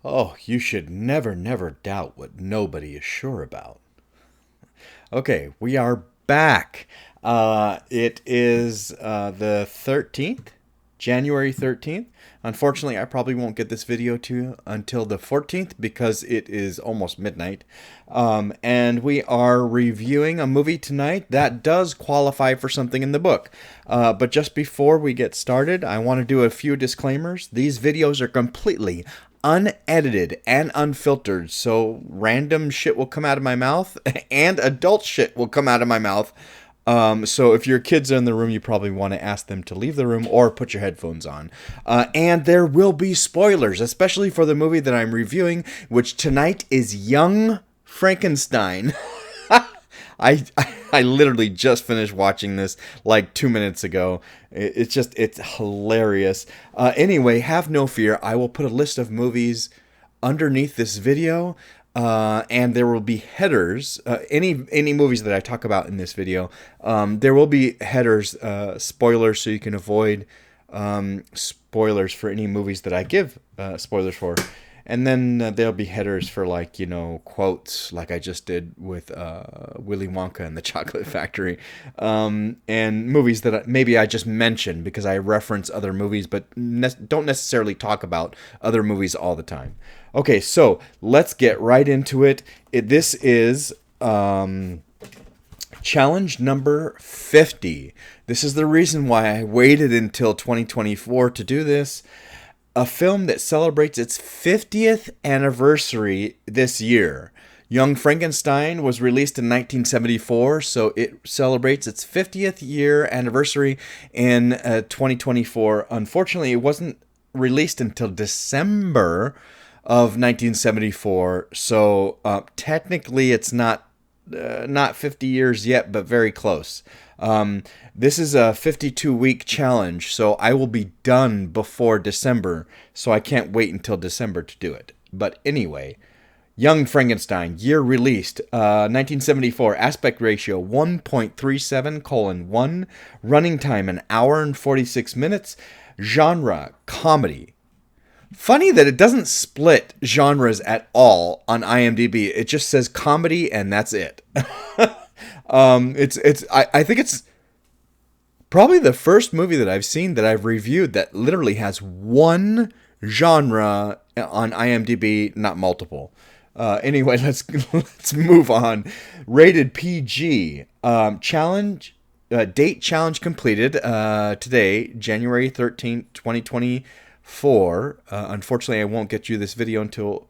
Oh, you should never, never doubt what nobody is sure about. Okay, we are back. It is the 13th, January 13th. Unfortunately, I probably won't get this video to you until the 14th because it is almost midnight. And we are reviewing a movie tonight that does qualify for something in the book. But just before we get started, I want to do a few disclaimers. These videos are completely unedited and unfiltered, so random shit will come out of my mouth and adult shit will come out of my mouth. So if your kids are in the room, you probably want to ask them to leave the room or put your headphones on. And there will be spoilers, especially for the movie that I'm reviewing, which tonight is Young Frankenstein. I I literally just finished watching this like 2 minutes ago. It's hilarious. Anyway, have no fear. I will put a list of movies underneath this video, and there will be headers. Any movies that I talk about in this video, there will be headers, spoilers, so you can avoid spoilers for any movies that I give spoilers for. And then there'll be headers for, like, quotes, like I just did with Willy Wonka and the Chocolate Factory, and movies that maybe I just mentioned because I reference other movies, but don't necessarily talk about other movies all the time. Okay, so let's get right into it. This is challenge number 50. This is the reason why I waited until 2024 to do this. A film that celebrates its 50th anniversary this year. Young Frankenstein was released in 1974, so it celebrates its 50th year anniversary in 2024. Unfortunately, it wasn't released until December of 1974, so technically it's not 50 years yet, but very close. This is a 52-week challenge, so I will be done before December, so I can't wait until December to do it. But anyway, Young Frankenstein, year released, 1974, aspect ratio 1.37:1, running time an hour and 46 minutes, genre comedy. Funny that it doesn't split genres at all on IMDb. It just says comedy and that's it. I think it's probably the first movie that I've seen that I've reviewed that literally has one genre on IMDb, not multiple. Anyway, let's move on. Rated PG. Challenge date challenge completed today, January 13th, 2024. Unfortunately, I won't get you this video until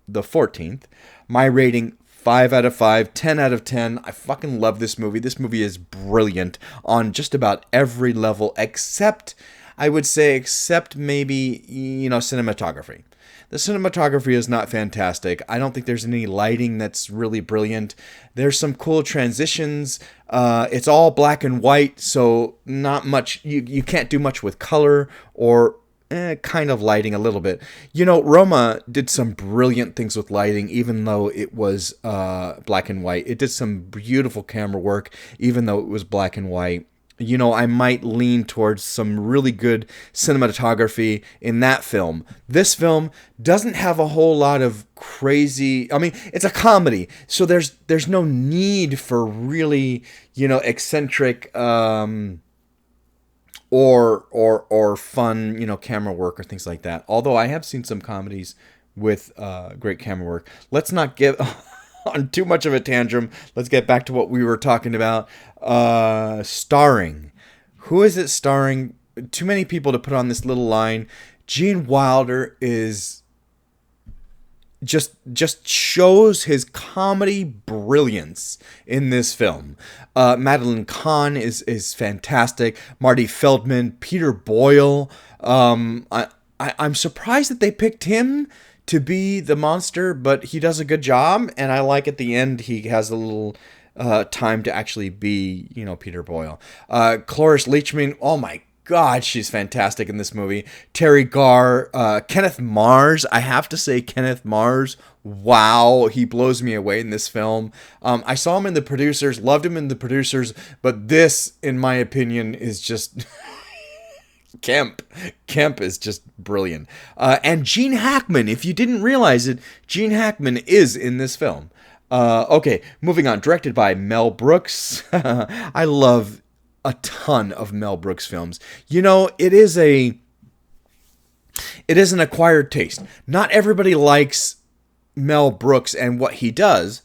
the 14th. My rating, 5 out of 5, 10 out of 10. I fucking love this movie. This movie is brilliant on just about every level, except maybe, cinematography. The cinematography is not fantastic. I don't think there's any lighting that's really brilliant. There's some cool transitions. It's all black and white, so not much. You can't do much with color or kind of lighting a little bit. Roma did some brilliant things with lighting, even though it was black and white. It did some beautiful camera work, even though it was black and white. I might lean towards some really good cinematography in that film. This film doesn't have a whole lot of crazy. I mean, it's a comedy, so there's no need for really, eccentric or fun, camera work or things like that. Although I have seen some comedies with great camera work. Let's not get on too much of a tantrum. Let's get back to what we were talking about. Starring. Who is it starring? Too many people to put on this little line. Gene Wilder is just shows his comedy brilliance in this film. Madeline Kahn is fantastic. Marty Feldman, Peter Boyle. I'm surprised that they picked him to be the monster, but he does a good job, and I like at the end he has a little time to actually be, Peter Boyle. Cloris Leachman, oh my God, she's fantastic in this movie. Terry Garr, Kenneth Mars. I have to say, Kenneth Mars, wow, he blows me away in this film. I saw him in The Producers, loved him in The Producers, but this, in my opinion, is just Kemp. Kemp is just brilliant. And Gene Hackman, if you didn't realize it, Gene Hackman is in this film. Okay, moving on. Directed by Mel Brooks. I love a ton of Mel Brooks films. You know, it is an acquired taste. Not everybody likes Mel Brooks and what he does,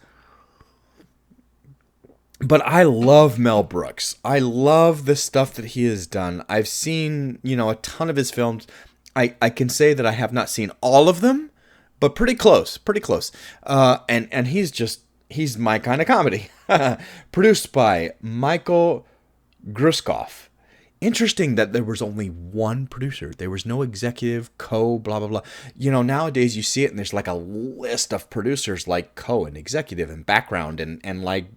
but I love Mel Brooks. I love the stuff that he has done. I've seen, a ton of his films. I can say that I have not seen all of them, but pretty close. And he's my kind of comedy. Produced by Michael Gruskoff. Interesting that there was only one producer. There was no executive, blah, blah, blah. Nowadays you see it and there's like a list of producers like and executive and background and like,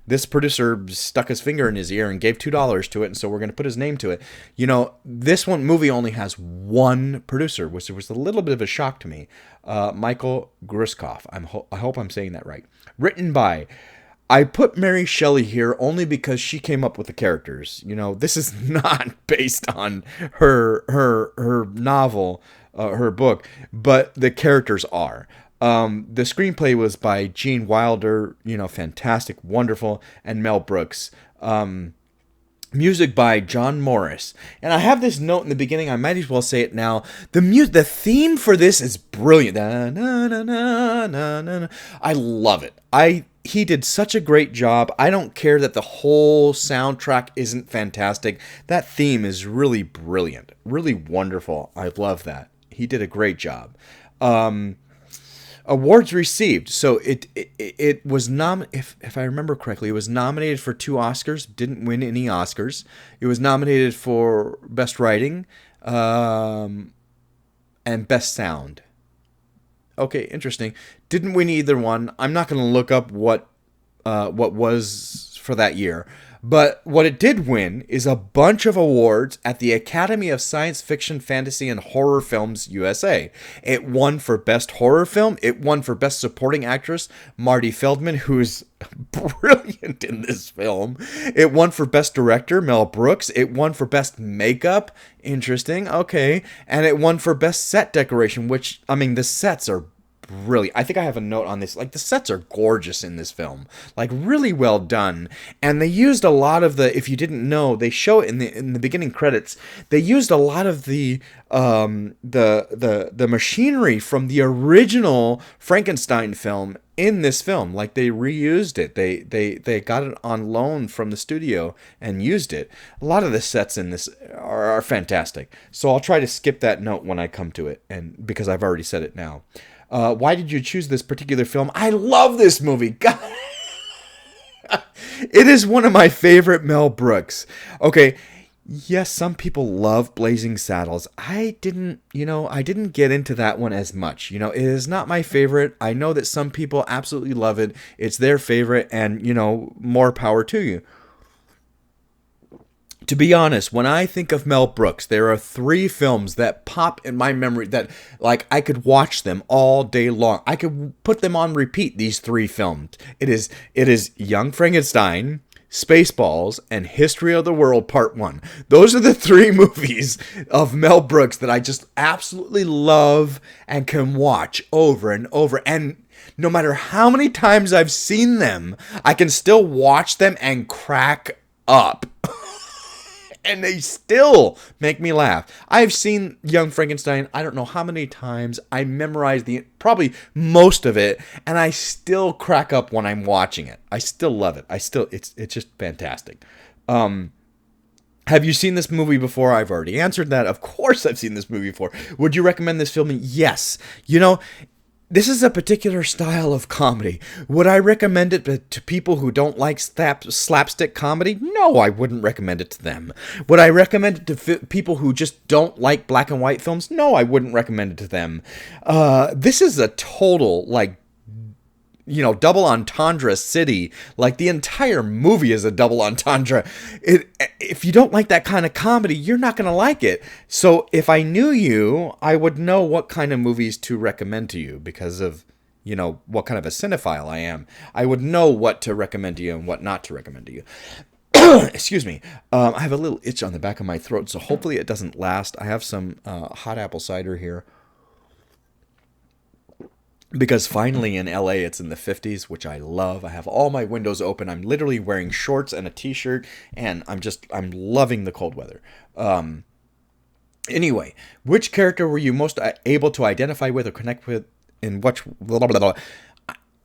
this producer stuck his finger in his ear and gave $2 to it. And so we're going to put his name to it. This movie only has one producer, which was a little bit of a shock to me. Michael Gruskoff. I hope I'm saying that right. Written by... I put Mary Shelley here only because she came up with the characters. This is not based on her novel, her book, but the characters are. The screenplay was by Gene Wilder, fantastic, wonderful, and Mel Brooks. Music by John Morris. And I have this note in the beginning, I might as well say it now. The theme for this is brilliant. I love it. He did such a great job. I don't care that the whole soundtrack isn't fantastic. That theme is really brilliant, really wonderful. I love that. He did a great job. Awards received. So it was if I remember correctly, it was nominated for 2 Oscars. Didn't win any Oscars. It was nominated for Best Writing and Best Sound. Okay, interesting. Didn't win either one. I'm not going to look up what was for that year. But what it did win is a bunch of awards at the Academy of Science Fiction, Fantasy, and Horror Films USA. It won for Best Horror Film. It won for Best Supporting Actress, Marty Feldman, who's brilliant in this film. It won for Best Director, Mel Brooks. It won for Best Makeup. Interesting. Okay. And it won for Best Set Decoration, which, the sets are brilliant. I think I have a note on this. Like, the sets are gorgeous in this film. Like, really well done. And they used a lot of if you didn't know, they show it in the beginning credits. They used a lot of the machinery from the original Frankenstein film in this film. Like, they reused it. They got it on loan from the studio and used it. A lot of the sets in this are fantastic. So I'll try to skip that note when I come to it, and because I've already said it now. Why did you choose this particular film? I love this movie. God. It is one of my favorite Mel Brooks. Okay, yes, some people love Blazing Saddles. I didn't get into that one as much. It is not my favorite. I know that some people absolutely love it. It's their favorite, and, more power to you. To be honest, when I think of Mel Brooks, there are 3 films that pop in my memory that, like, I could watch them all day long. I could put them on repeat, these 3 films. It is Young Frankenstein, Spaceballs, and History of the World Part 1. Those are the 3 movies of Mel Brooks that I just absolutely love and can watch over and over. And no matter how many times I've seen them, I can still watch them and crack up. And they still make me laugh. I've seen Young Frankenstein, I don't know how many times. I memorized probably most of it, and I still crack up when I'm watching it. I still love it. It's just fantastic. Have you seen this movie before? I've already answered that. Of course I've seen this movie before. Would you recommend this film? Yes. This is a particular style of comedy. Would I recommend it to people who don't like slapstick comedy? No, I wouldn't recommend it to them. Would I recommend it to people who just don't like black and white films? No, I wouldn't recommend it to them. This is a total, double entendre city. Like, the entire movie is a double entendre. If you don't like that kind of comedy, you're not going to like it. So if I knew you, I would know what kind of movies to recommend to you because of, what kind of a cinephile I am. I would know what to recommend to you and what not to recommend to you. Excuse me. I have a little itch on the back of my throat, so hopefully it doesn't last. I have some hot apple cider here. Because finally in LA it's in the 50s, which I love. I have all my windows open. I'm literally wearing shorts and a t-shirt, and I'm loving the cold weather. Anyway, which character were you most able to identify with or connect with in what... Blah, blah, blah, blah.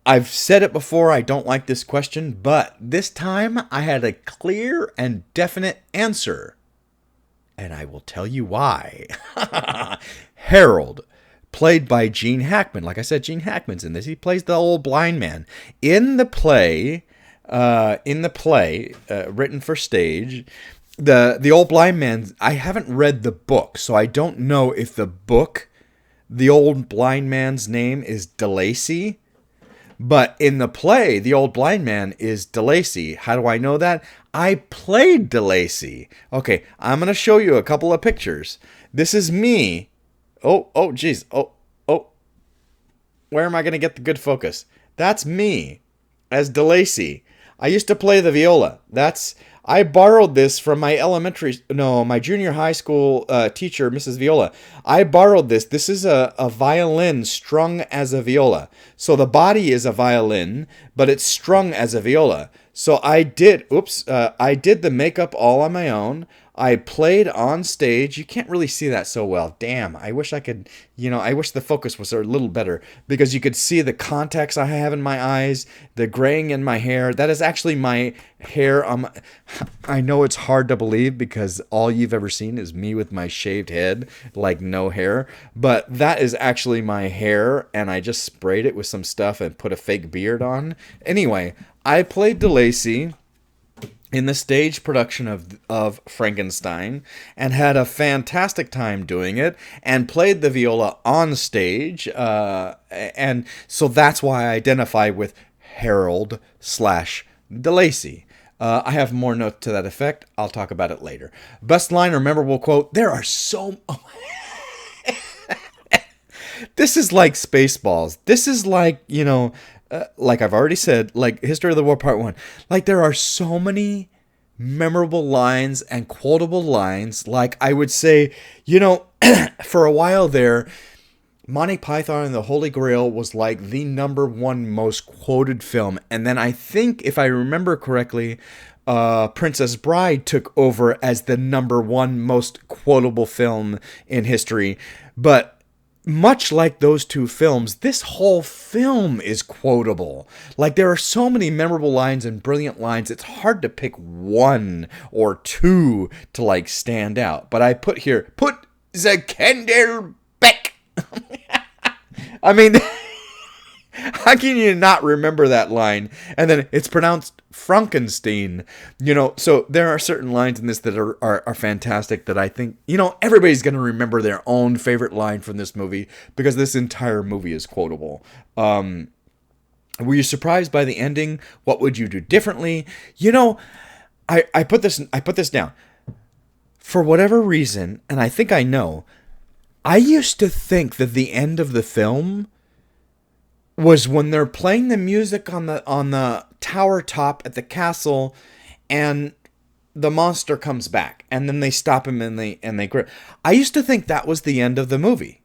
I've said it before, I don't like this question, but this time I had a clear and definite answer. And I will tell you why. Harold, played by Gene Hackman. Like I said, Gene Hackman's in this. He plays the old blind man. In the play, written for stage, the old blind man, I haven't read the book, so I don't know if the book, the old blind man's name is DeLacy. But in the play, the old blind man is DeLacy. How do I know that? I played DeLacy. Okay, I'm going to show you a couple of pictures. This is me. Oh, geez. Oh. Where am I going to get the good focus? That's me as DeLacy. I used to play the viola. I borrowed this from my my junior high school teacher, Mrs. Viola. I borrowed this. This is a violin strung as a viola. So the body is a violin, but it's strung as a viola. So I did the makeup all on my own. I played on stage. You can't really see that so well. Damn, I wish I could, I wish the focus was a little better, because you could see the contacts I have in my eyes, the graying in my hair. That is actually my hair. I know it's hard to believe because all you've ever seen is me with my shaved head, like no hair. But that is actually my hair, and I just sprayed it with some stuff and put a fake beard on. Anyway, I played DeLacy in the stage production of Frankenstein, and had a fantastic time doing it, and played the viola on stage, and so that's why I identify with Harold / DeLacy. I have more notes to that effect. I'll talk about it later. Best line or memorable quote. There are so... This is like Spaceballs. This is like, like I've already said, like History of the War Part 1. Like, there are so many memorable lines and quotable lines. Like, I would say, for a while there, Monty Python and the Holy Grail was like the #1 most quoted film. And then I think, if I remember correctly, Princess Bride took over as the #1 most quotable film in history. But much like those two films, this whole film is quotable. Like, there are so many memorable lines and brilliant lines, it's hard to pick one or two to, like, stand out. But I put the candle back. I mean, how can you not remember that line? And then it's pronounced Frankenstein. So there are certain lines in this that are fantastic that I think, everybody's going to remember their own favorite line from this movie, because this entire movie is quotable. Were you surprised by the ending? What would you do differently? I put this down. For whatever reason, and I think I know, I used to think that the end of the film was when they're playing the music on the tower top at the castle, and the monster comes back, and then they stop him and they grip. I used to think that was the end of the movie.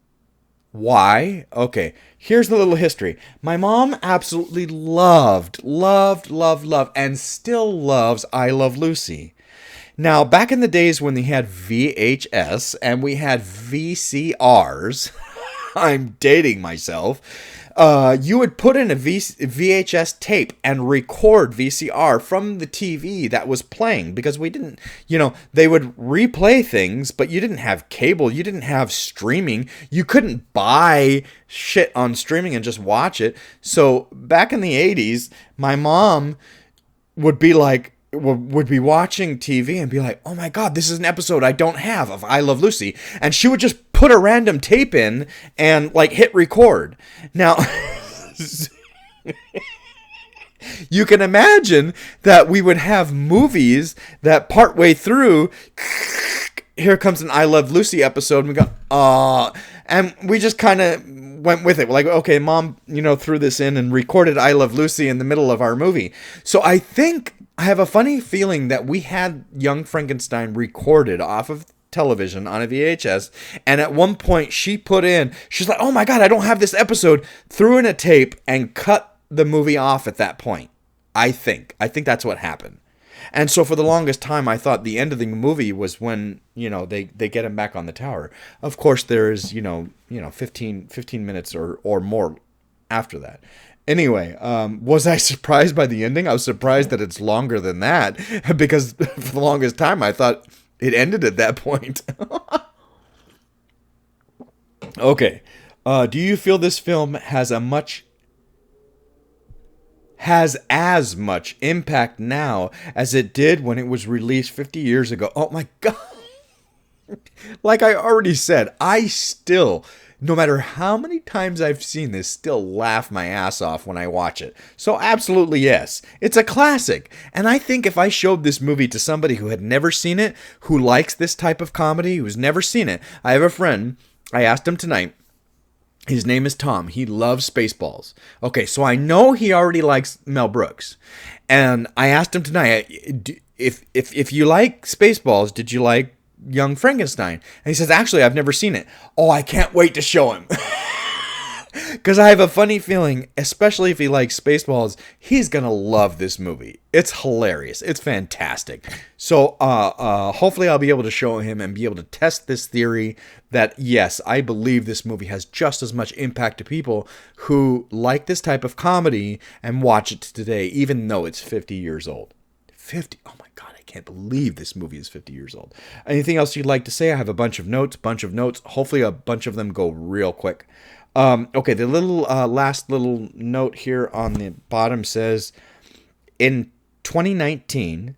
Why? Okay, here's the little history. My mom absolutely loved, and still loves I Love Lucy. Now, back in the days when they had VHS and we had VCRs, I'm dating myself, you would put in a VHS tape and record VCR from the TV that was playing, because we didn't, they would replay things, but you didn't have cable, you didn't have streaming, you couldn't buy shit on streaming and just watch it. So back in the 80s, my mom would be watching TV and be like, oh my God, this is an episode I don't have of I Love Lucy. And she would just put a random tape in and hit record. Now, you can imagine that we would have movies that partway through, here comes an I Love Lucy episode, and we go, and we just kind of went with it. We're like, okay, Mom, threw this in and recorded I Love Lucy in the middle of our movie. So I think I have a funny feeling that we had Young Frankenstein recorded off of television on a VHS, and at one point she's like, oh my god, I don't have this episode, threw in a tape and cut the movie off at that point. I think that's what happened. And so for the longest time, I thought the end of the movie was when, they get him back on the tower. Of course, there is, 15 minutes or more after that. Anyway, was I surprised by the ending? I was surprised that it's longer than that, because for the longest time, I thought it ended at that point. Okay. Do you feel this film has as much impact now as it did when it was released 50 years ago? Oh my god. Like I already said, I still, no matter how many times I've seen this, still laugh my ass off when I watch it. So absolutely yes. It's a classic. And I think if I showed this movie to somebody who had never seen it, who likes this type of comedy, who's never seen it. I have a friend, I asked him tonight, his name is Tom. He loves Spaceballs. Okay, so I know he already likes Mel Brooks. And I asked him tonight, if you like Spaceballs, did you like Young Frankenstein? And he says, actually, I've never seen it. Oh, I can't wait to show him. Because I have a funny feeling, especially if he likes Spaceballs, he's going to love this movie. It's hilarious. It's fantastic. So hopefully I'll be able to show him and be able to test this theory that, yes, I believe this movie has just as much impact to people who like this type of comedy and watch it today, even though it's 50 years old. 50? Oh my God, I can't believe this movie is 50 years old. Anything else you'd like to say? I have a bunch of notes. Hopefully a bunch of them go real quick. Okay, the little last little note here on the bottom says, in 2019,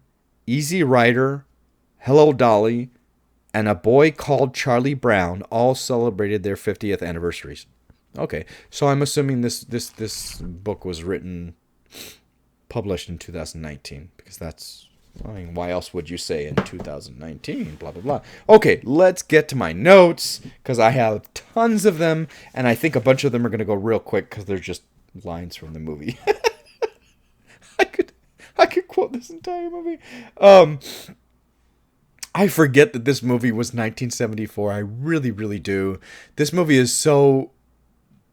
Easy Rider, Hello Dolly, and A Boy Called Charlie Brown all celebrated their 50th anniversaries. Okay, so I'm assuming this book was published in 2019, because that's, why else would you say in 2019, blah, blah, blah. Okay, let's get to my notes, because I have tons of them, and I think a bunch of them are going to go real quick, because they're just lines from the movie. I could quote this entire movie. I forget that this movie was 1974. I really, really do. This movie is so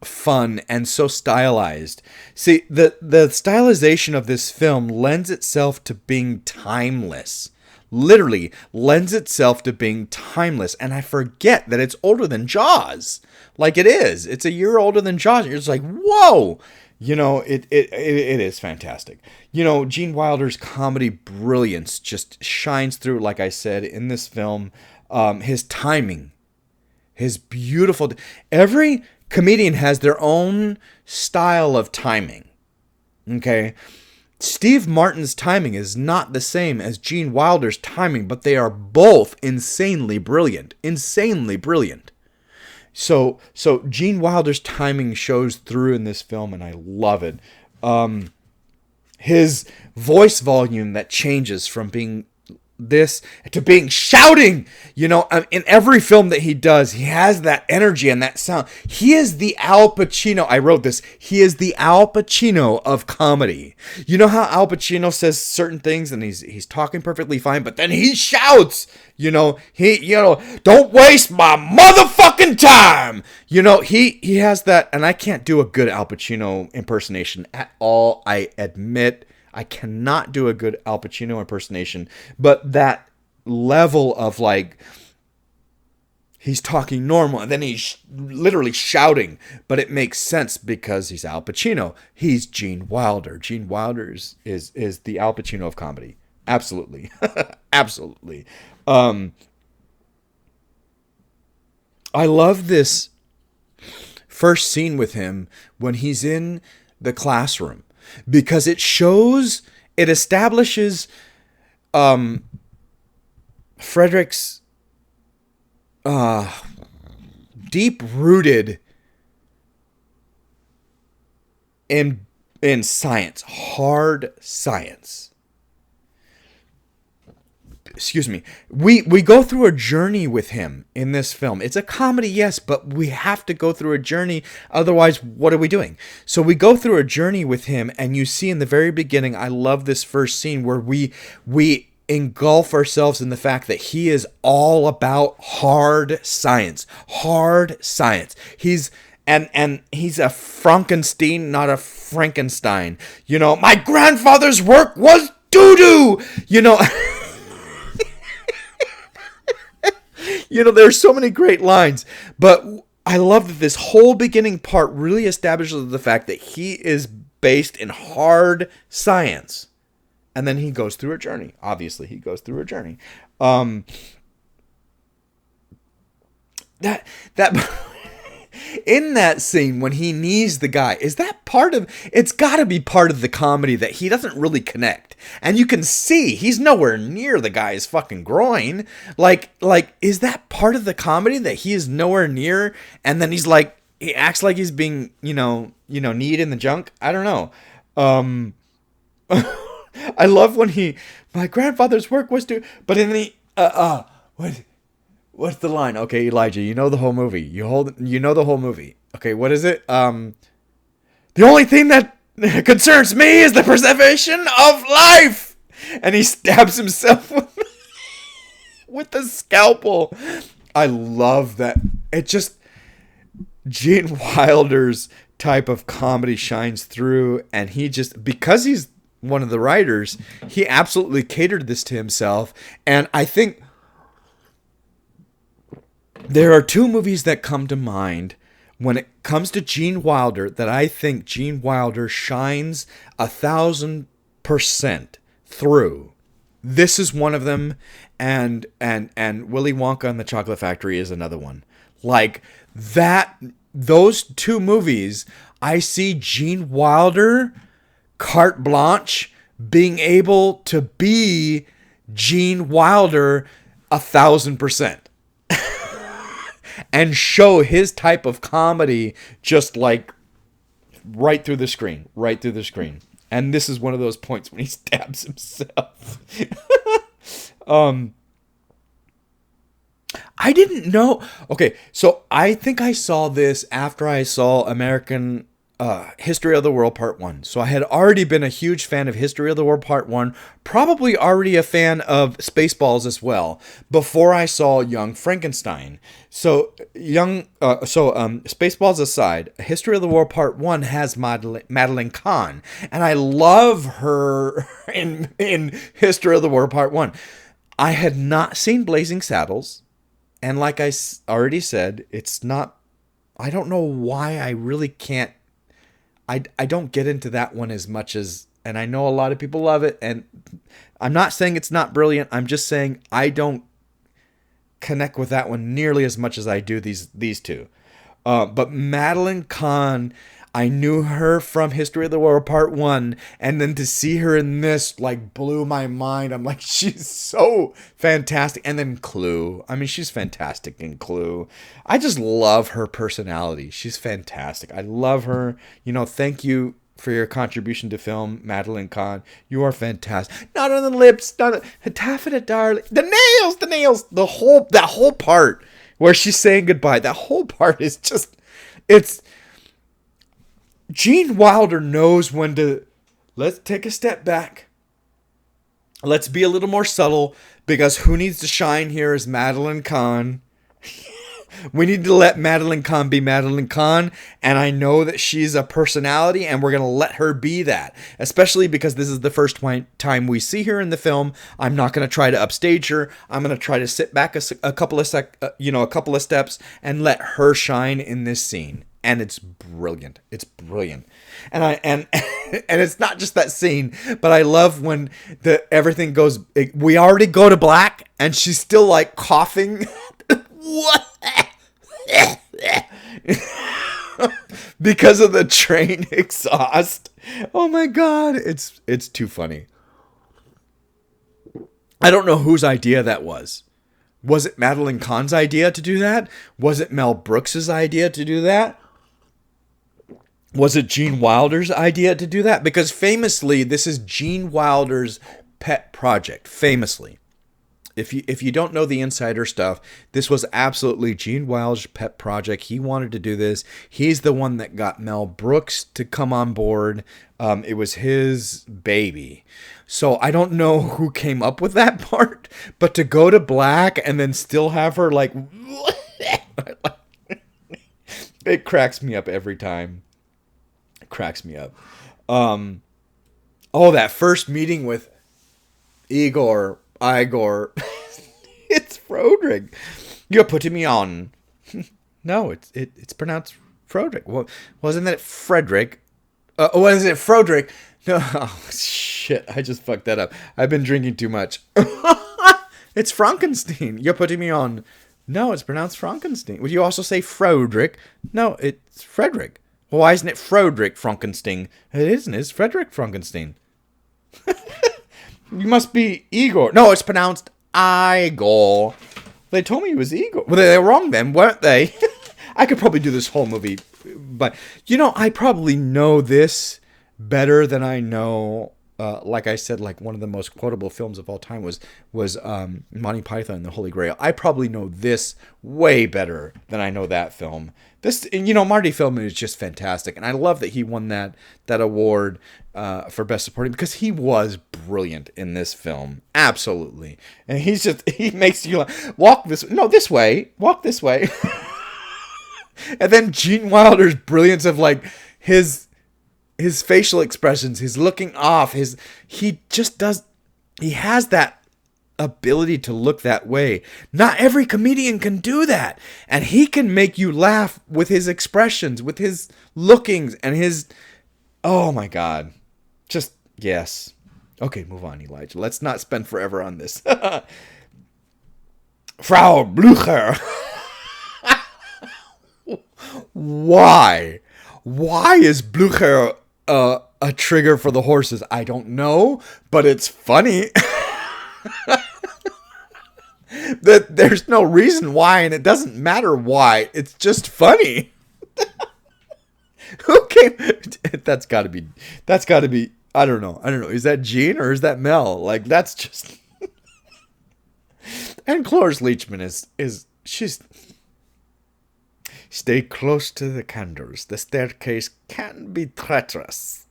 fun and so stylized. See, the stylization of this film lends itself to being timeless. Literally lends itself to being timeless. And I forget that it's older than Jaws. Like it is. It's a year older than Jaws. You're just like, whoa! It is fantastic. Gene Wilder's comedy brilliance just shines through, like I said, in this film. His timing, his beautiful... Every comedian has their own style of timing. Okay? Steve Martin's timing is not the same as Gene Wilder's timing, but they are both insanely brilliant. Insanely brilliant. So Gene Wilder's timing shows through in this film, and I love it. His voice volume that changes from being this to being shouting, in every film that he does, he has that energy and that sound. He is the Al Pacino. I wrote this. He is the Al Pacino of comedy. You know how Al Pacino says certain things and he's talking perfectly fine, but then he shouts, don't waste my motherfucking time. He has that, and I can't do a good Al Pacino impersonation at all. I admit I cannot do a good Al Pacino impersonation, but that level of he's talking normal and then he's literally shouting, but it makes sense because he's Al Pacino. He's Gene Wilder. Gene Wilder is the Al Pacino of comedy. Absolutely. Absolutely. I love this first scene with him when he's in the classroom, because it establishes Frederick's deep-rooted in science, hard science. excuse me, we go through a journey with him in this film. It's a comedy, yes, but we have to go through a journey. Otherwise, what are we doing? So we go through a journey with him, and you see in the very beginning, I love this first scene where we engulf ourselves in the fact that he is all about hard science. Hard science. He's a Frankenstein, not a Frankenstein. You know, my grandfather's work was doo-doo. You know, you know, there's so many great lines, but I love that this whole beginning part really establishes the fact that he is based in hard science. And then he goes through a journey. Obviously, he goes through a journey. That in that scene when he knees the guy, is that part of? It's got to be part of the comedy that he doesn't really connect, and you can see he's nowhere near the guy's fucking groin. Like, is that part of the comedy that he is nowhere near, and then he acts like he's being, kneed in the junk? I don't know. I love when my grandfather's work was to, but in the, what's the line? Okay, Elijah, you know the whole movie. You know the whole movie. Okay, what is it? The only thing that concerns me is the preservation of life. And he stabs himself with the scalpel. I love that. It just, Gene Wilder's type of comedy shines through, and he just, because he's one of the writers, he absolutely catered this to himself. And I think there are two movies that come to mind when it comes to Gene Wilder that I think Gene Wilder shines 1,000% through. This is one of them, and Willy Wonka and the Chocolate Factory is another one. Like that, those two movies, I see Gene Wilder carte blanche being able to be Gene Wilder 1,000%. And show his type of comedy just like right through the screen. And this is one of those points when he stabs himself. I didn't know. Okay, so I think I saw this after I saw American History of the World Part 1. So I had already been a huge fan of History of the World Part 1, probably already a fan of Spaceballs as well, before I saw Young Frankenstein. So Spaceballs aside, History of the World Part 1 has Madeline Kahn, and I love her in History of the World Part 1. I had not seen Blazing Saddles, and like I already said, it's not, I don't know why I really can't, I don't get into that one as much as, and I know a lot of people love it, and I'm not saying it's not brilliant. I'm just saying I don't connect with that one nearly as much as I do these two. But Madeline Kahn, I knew her from History of the World Part 1, and then to see her in this, like, blew my mind. I'm like, she's so fantastic. And then Clue. I mean, she's fantastic in Clue. I just love her personality. She's fantastic. I love her. Thank you for your contribution to film, Madeline Kahn. You are fantastic. Not on the lips, not taffeta, darling. The nails. That whole part where she's saying goodbye. That whole part is just, it's, Gene Wilder knows when to, let's take a step back. Let's be a little more subtle, because who needs to shine here is Madeline Kahn. We need to let Madeline Kahn be Madeline Kahn, and I know that she's a personality, and we're going to let her be that, especially because this is the first time we see her in the film. I'm not going to try to upstage her. I'm going to try to sit back a couple of steps and let her shine in this scene. And it's brilliant. It's brilliant. And it's not just that scene, but I love when everything goes, we already go to black and she's still like coughing. What? Because of the train exhaust. Oh my God. It's too funny. I don't know whose idea that was. Was it Madeline Kahn's idea to do that? Was it Mel Brooks's idea to do that? Was it Gene Wilder's idea to do that? Because famously, this is Gene Wilder's pet project. Famously. if you don't know the insider stuff, this was absolutely Gene Wilder's pet project. He wanted to do this. He's the one that got Mel Brooks to come on board. It was his baby. So I don't know who came up with that part, but to go to black and then still have her like, it cracks me up every time. It cracks me up. That first meeting with Igor. It's Froderick. You're putting me on. No, it's pronounced Froderick. Well, wasn't that Frederick? Was it Froderick? No, oh, shit. I just fucked that up. I've been drinking too much. It's Frankenstein. You're putting me on. No, it's pronounced Frankenstein. Would you also say Froderick? No, it's Frederick. Well, why isn't it Froderick Frankenstein? It isn't. It's Frederick Frankenstein. You must be Igor. No, it's pronounced Igor. They told me it was Igor. Well, they were wrong then, weren't they? I could probably do this whole movie. But, I probably know this better than I know. Like I said, like one of the most quotable films of all time was Monty Python and the Holy Grail. I probably know this way better than I know that film. This, Marty Feldman is just fantastic, and I love that he won that award for Best Supporting because he was brilliant in this film, absolutely. And he makes you walk this way, walk this way, and then Gene Wilder's brilliance of like his facial expressions, his looking off, he has that ability to look that way. Not every comedian can do that. And he can make you laugh with his expressions, with his lookings and his, oh my God. Just, yes. Okay, move on, Elijah. Let's not spend forever on this. Frau Blücher. Why? Why is Blücher a trigger for the horses? I don't know, but it's funny. That there's no reason why, and it doesn't matter why. It's just funny. Who came? That's got to be. I don't know. Is that Gene or is that Mel? Like that's just. And Cloris Leachman she's. Stay close to the candles. The staircase can be treacherous.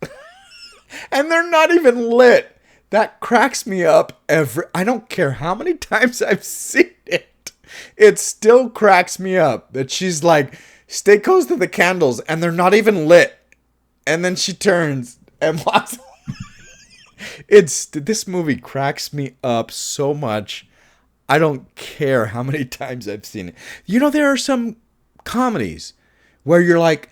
And they're not even lit. That cracks me up I don't care how many times I've seen it. It still cracks me up that she's like, stay close to the candles and they're not even lit. And then she turns and walks. This movie cracks me up so much. I don't care how many times I've seen it. There are some comedies where you're like,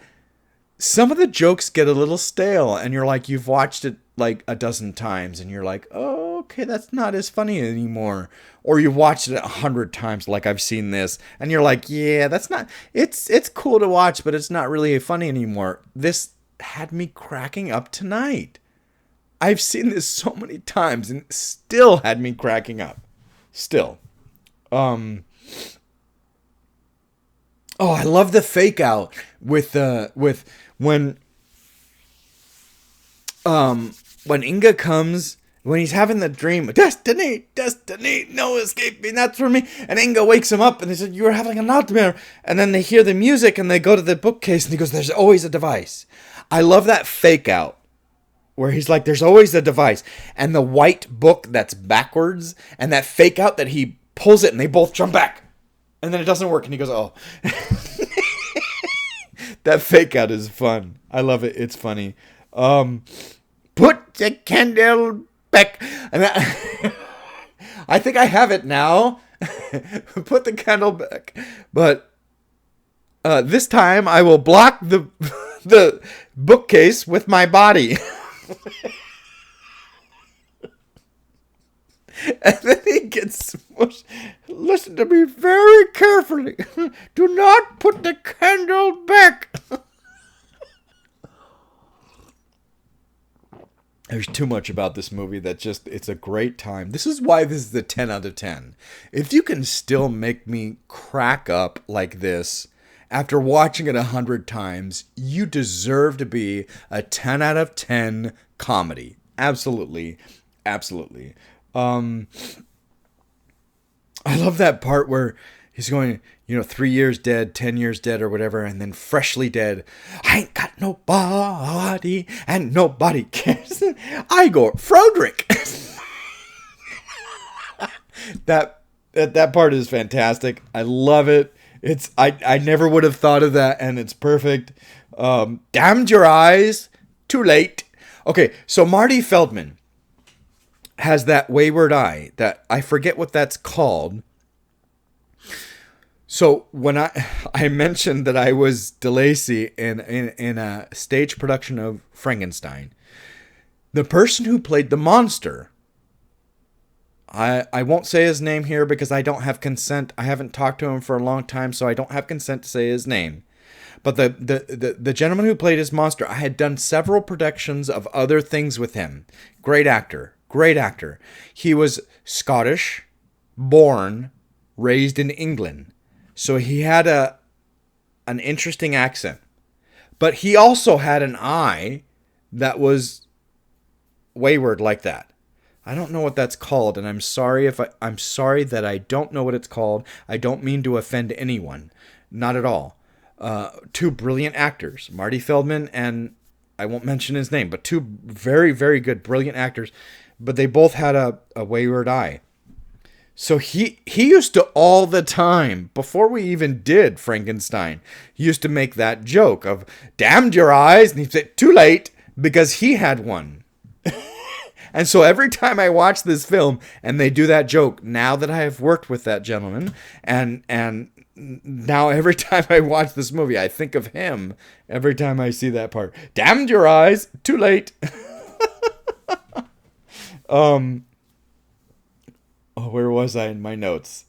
some of the jokes get a little stale and you're like, you've watched it like a dozen times and you're like, oh, okay, that's not as funny anymore. Or you watched it 100 times like I've seen this and you're like, yeah, that's not, it's cool to watch, but it's not really funny anymore. This had me cracking up tonight. I've seen this so many times and it still had me cracking up. Still. Oh, I love the fake out with when Inga comes, when he's having the dream, destiny, no escaping, that's for me. And Inga wakes him up and they said, you were having a nightmare. And then they hear the music and they go to the bookcase and he goes, there's always a device. I love that fake out where he's like, there's always a device. And the white book that's backwards and that fake out that he pulls it and they both jump back. And then it doesn't work and he goes, oh. That fake out is fun. I love it. It's funny. Put the candle back. And I think I have it now. Put the candle back. But this time I will block the bookcase with my body. And then he gets smushed. Listen to me very carefully. Do not put the candle back. There's too much about this movie that it's a great time. This is why this is a 10 out of 10. If you can still make me crack up like this after watching it 100 times, you deserve to be a 10 out of 10 comedy. Absolutely. Absolutely. I love that part where he's going, 3 years dead, 10 years dead or whatever, and then freshly dead. I ain't got nobody and nobody cares. Igor Froderick. That part is fantastic. I love it. I never would have thought of that, and it's perfect. Damned your eyes. Too late. Okay, so Marty Feldman has that wayward eye that I forget what that's called. So when I mentioned that I was DeLacy in a stage production of Frankenstein, the person who played the monster, I won't say his name here because I don't have consent. I haven't talked to him for a long time, so I don't have consent to say his name. But the gentleman who played his monster, I had done several productions of other things with him. Great actor. Great actor. He was Scottish, born, raised in England. So he had an interesting accent. But he also had an eye that was wayward like that. I don't know what that's called, and I'm sorry I'm sorry that I don't know what it's called. I don't mean to offend anyone. Not at all. Two brilliant actors, Marty Feldman and I won't mention his name, but two very, very good, brilliant actors. But they both had a wayward eye. So he used to all the time, before we even did Frankenstein, he used to make that joke of, damned your eyes, and he'd say, too late, because he had one. And so every time I watch this film and they do that joke, now that I have worked with that gentleman, and now every time I watch this movie, I think of him every time I see that part. Damned your eyes, too late. Where was I in my notes?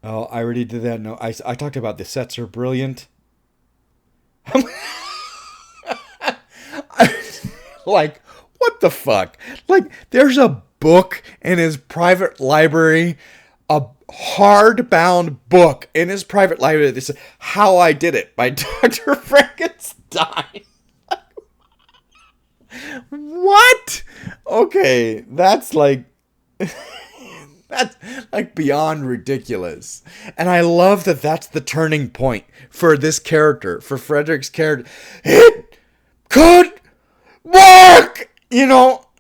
Oh, I already did that. No, I talked about the sets are brilliant. Like, what the fuck? Like, there's a book in his private library, a hardbound book in his private library that says How I Did It by Dr. Frankenstein. What? Okay, that's like that's like beyond ridiculous. And I love that that's the turning point for this character, for Frederick's character. It could work!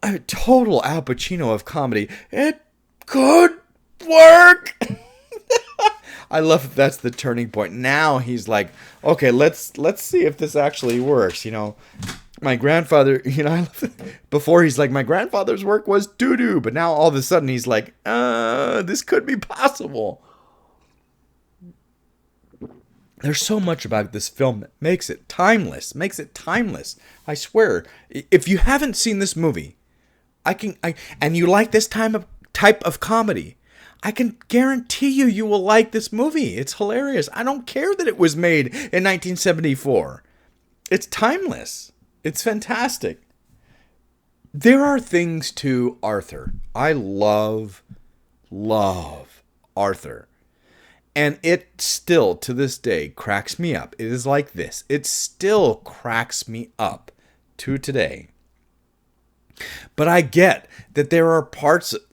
A total Al Pacino of comedy. It could work! I love that that's the turning point. Now he's like, okay, let's see if this actually works, My grandfather, before he's like, my grandfather's work was doo-doo, but now all of a sudden he's like, this could be possible. There's so much about this film that makes it timeless. I swear, if you haven't seen this movie, and you like this type of comedy, I can guarantee you will like this movie. It's hilarious. I don't care that it was made in 1974. It's timeless. It's fantastic. There are things to Arthur. I love Arthur. And it still, to this day, cracks me up. It is like this. It still cracks me up to today. But I get that there are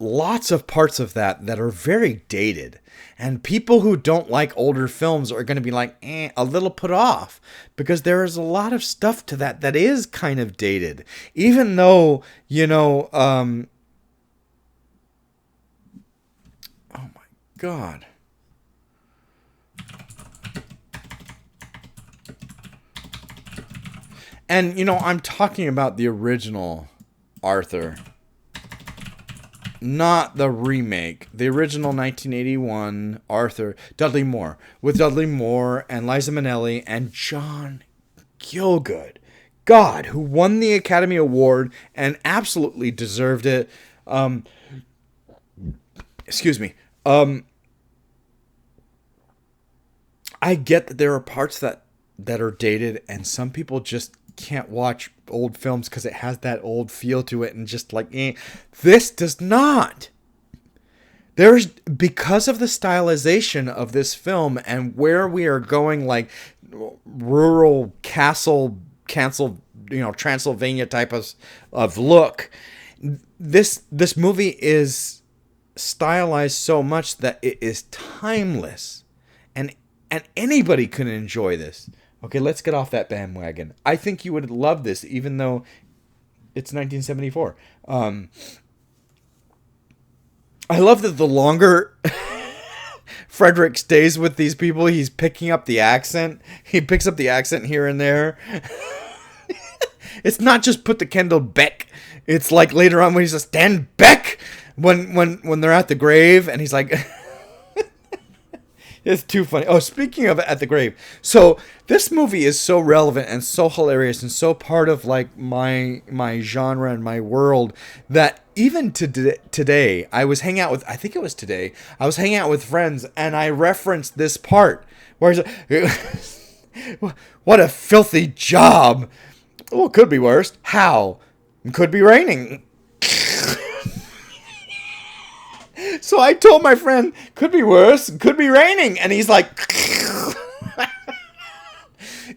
lots of parts of that are very dated. And people who don't like older films are going to be like, a little put off. Because there is a lot of stuff to that is kind of dated. Even though, oh my God. And, I'm talking about the original Arthur. Not the remake. The original 1981 Arthur. Dudley Moore. With Dudley Moore and Liza Minnelli and John Gielgud. God, who won the Academy Award and absolutely deserved it. Excuse me. I get that there are parts that are dated and some people just can't watch old films because it has that old feel to it and just like, This does not. Because of the stylization of this film and where we are going, like rural Transylvania type of look, This movie is stylized so much that it is timeless, and anybody can enjoy this. Okay, let's get off that bandwagon. I think you would love this, even though it's 1974. I love that the longer Frederick stays with these people, he's picking up the accent. He picks up the accent here and there. It's not just put the Kendall Beck. It's like later on when he says stand back when they're at the grave, and he's like, it's too funny. Oh, speaking of at the grave, so this movie is so relevant and so hilarious and so part of like my genre and my world that even today I was hanging out with, I think it was today, I was hanging out with friends and I referenced this part where he's like, what a filthy job. Well, it could be worse. How? It could be raining. So I told my friend, could be worse, could be raining. And he's like,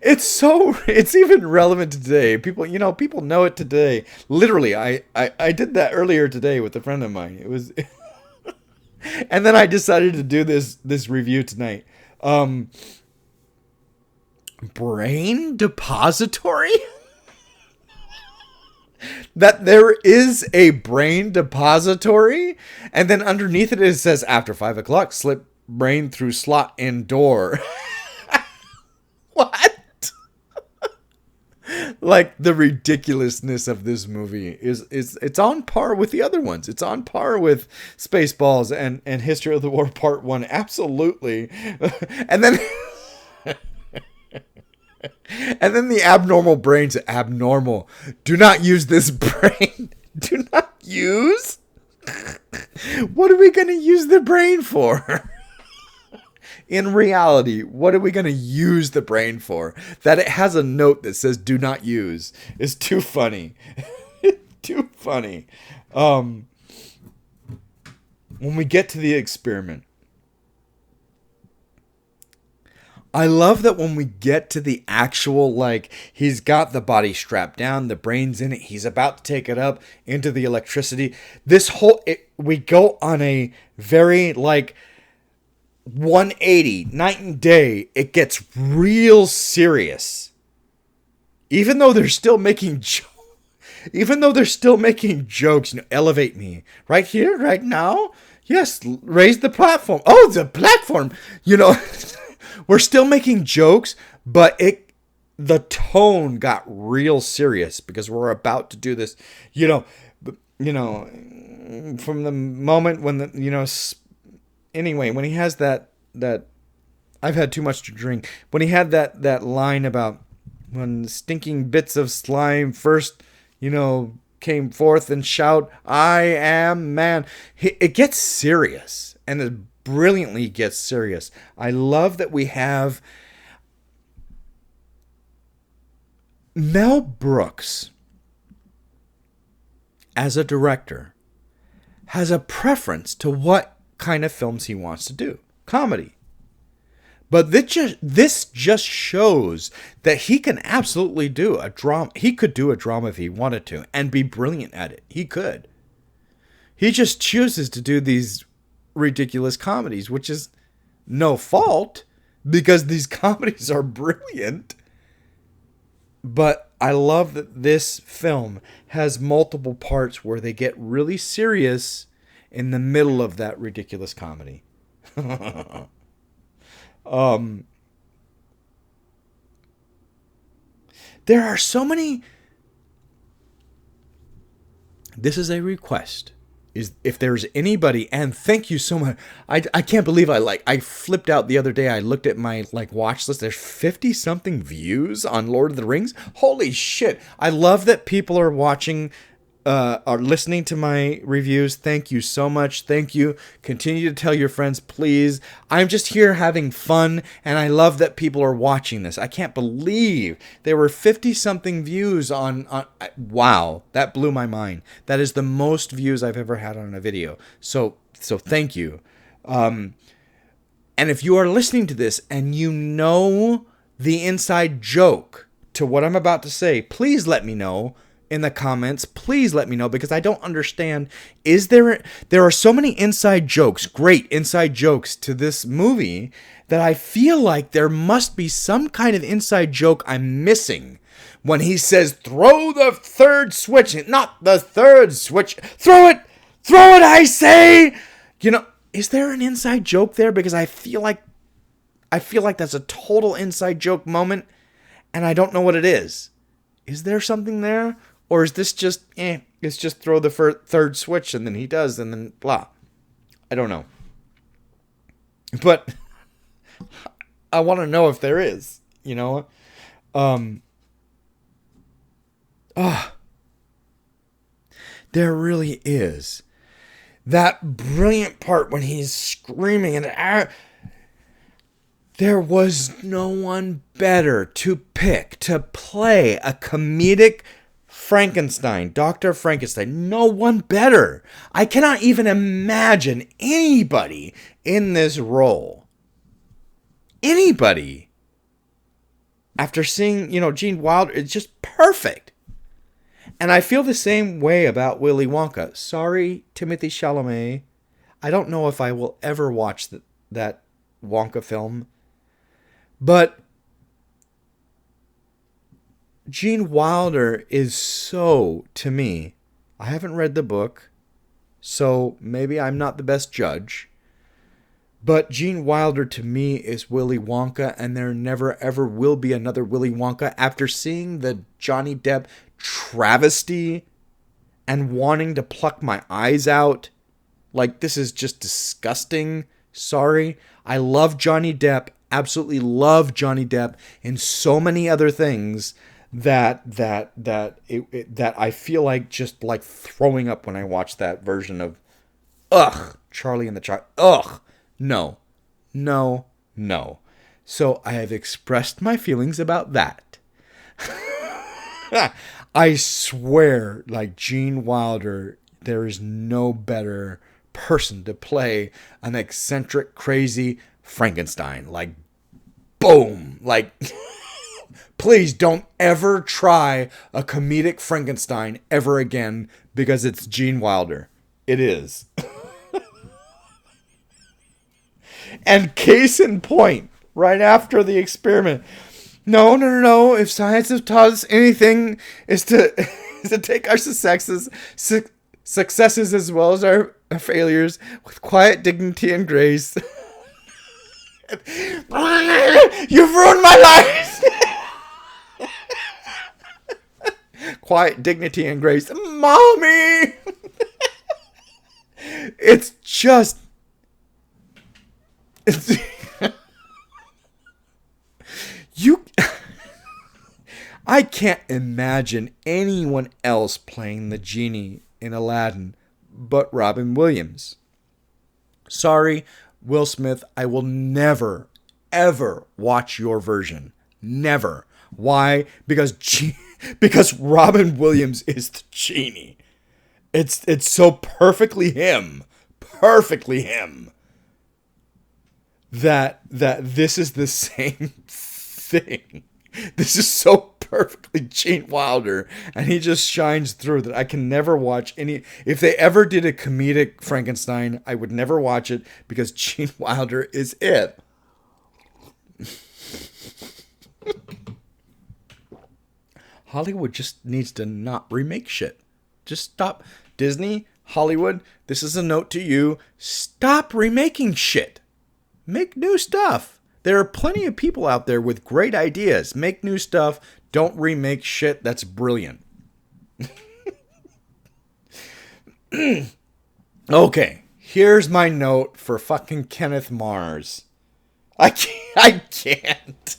it's even relevant to today. People know it today. Literally, I did that earlier today with a friend of mine. It was, and then I decided to do this review tonight. Brain depository? That there is a brain depository, and then underneath it says after 5 o'clock, slip brain through slot in door. What? Like the ridiculousness of this movie is it's on par with the other ones. It's on par with Spaceballs and History of the War Part 1. Absolutely. And then and then the abnormal brain's abnormal. Do not use this brain. Do not use? What are we going to use the brain for? In reality, what are we going to use the brain for? That it has a note that says do not use is too funny. Too funny. When we get to the experiment, I love that when we get to the actual, like, he's got the body strapped down, the brain's in it, he's about to take it up into the electricity. We go on a very, like, 180, night and day. It gets real serious. Even though they're still making jokes. Elevate me. Right here, right now? Yes, raise the platform. Oh, the platform! We're still making jokes, but the tone got real serious because we're about to do this, from the moment when anyway, when he has that I've had too much to drink. When he had that line about when stinking bits of slime first, came forth and shout, I am man. It gets serious, and it brilliantly gets serious. I love that we have Mel Brooks as a director has a preference to what kind of films he wants to do. Comedy. But this just shows that he can absolutely do a drama. He could do a drama if he wanted to and be brilliant at it. He could. He just chooses to do these ridiculous comedies, which is no fault because these comedies are brilliant. But I love that this film has multiple parts where they get really serious in the middle of that ridiculous comedy. There are so many. This is a request. Is if there's anybody, and thank you so much. I can't believe I flipped out the other day. I looked at my watch list. There's 50 something views on Lord of the Rings. Holy shit. I love that people are watching, are listening to my reviews. Thank you so much. Thank you. Continue to tell your friends, please. I'm just here having fun, and I love that people are watching this. I can't believe there were 50 something views on wow, that blew my mind. That is the most views I've ever had on a video. So thank you. And if you are listening to this and you know the inside joke to what I'm about to say, please let me know in the comments. Please let me know, because I don't understand. There are so many inside jokes, great inside jokes to this movie, that I feel like there must be some kind of inside joke I'm missing. When he says, throw the third switch, not the third switch, throw it, I say. Is there an inside joke there? Because I feel like that's a total inside joke moment, and I don't know what it is. Is there something there? Or is this just, it's just throw the third switch, and then he does, and then blah. I don't know. But I want to know if there is, there really is. That brilliant part when he's screaming and there was no one better to pick to play a comedic Frankenstein, Dr. Frankenstein. No one better. I cannot even imagine anybody in this role. Anybody. After seeing, Gene Wilder, it's just perfect. And I feel the same way about Willy Wonka. Sorry, Timothée Chalamet. I don't know if I will ever watch that Wonka film. But Gene Wilder is so, to me, I haven't read the book, so maybe I'm not the best judge. But Gene Wilder, to me, is Willy Wonka, and there never, ever will be another Willy Wonka. After seeing the Johnny Depp travesty and wanting to pluck my eyes out, like, this is just disgusting. Sorry. I love Johnny Depp, absolutely love Johnny Depp in so many other things that I feel like just like throwing up when I watch that version of, Charlie and the Chocolate. No. So I have expressed my feelings about that. I swear, like Gene Wilder, there is no better person to play an eccentric, crazy Frankenstein. Like, boom. Like, please don't ever try a comedic Frankenstein ever again, because it's Gene Wilder. It is. And case in point, right after the experiment, no. If science has taught us anything, is to take our successes as well as our failures with quiet dignity and grace. You've ruined my life. Quiet dignity and grace, mommy. It's just. I can't imagine anyone else playing the genie in Aladdin but Robin Williams. Sorry, Will Smith, I will never, ever watch your version. Never. Why? Because Robin Williams is the genie. It's so perfectly him. That this is the same thing. This is so perfectly Gene Wilder, and he just shines through that I can never watch any. If they ever did a comedic Frankenstein, I would never watch it because Gene Wilder is it. Hollywood just needs to not remake shit. Just stop. Disney, Hollywood, this is a note to you. Stop remaking shit. Make new stuff. There are plenty of people out there with great ideas. Make new stuff. Don't remake shit. That's brilliant. Okay, here's my note for fucking Kenneth Mars. I can't.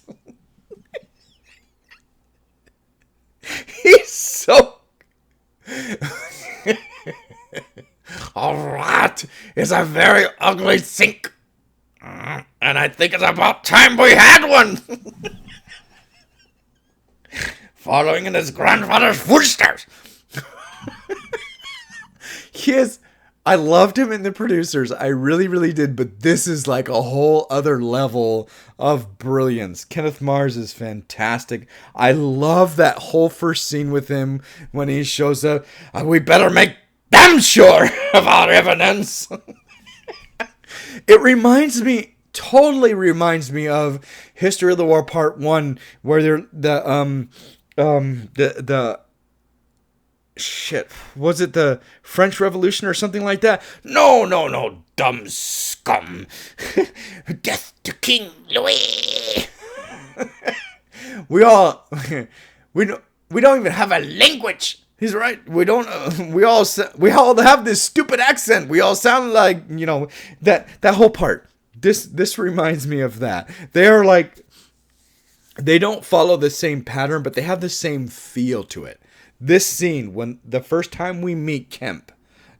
He's so... All right, it's a very ugly sink. And I think it's about time we had one. Following in his grandfather's footsteps. He is I loved him in The Producers. I really, really did. But this is like a whole other level of brilliance. Kenneth Mars is fantastic. I love that whole first scene with him when he shows up. We better make damn sure of our evidence. It totally reminds me of History of the War Part 1, where the shit, was it the French Revolution or something like that? No, no, no, dumb scum. Death to King Louis. we all we don't even have a language. He's right. We don't. We all have this stupid accent. We all sound like, that whole part. This reminds me of that. They are like, they don't follow the same pattern, but they have the same feel to it. This scene, when the first time we meet Kemp,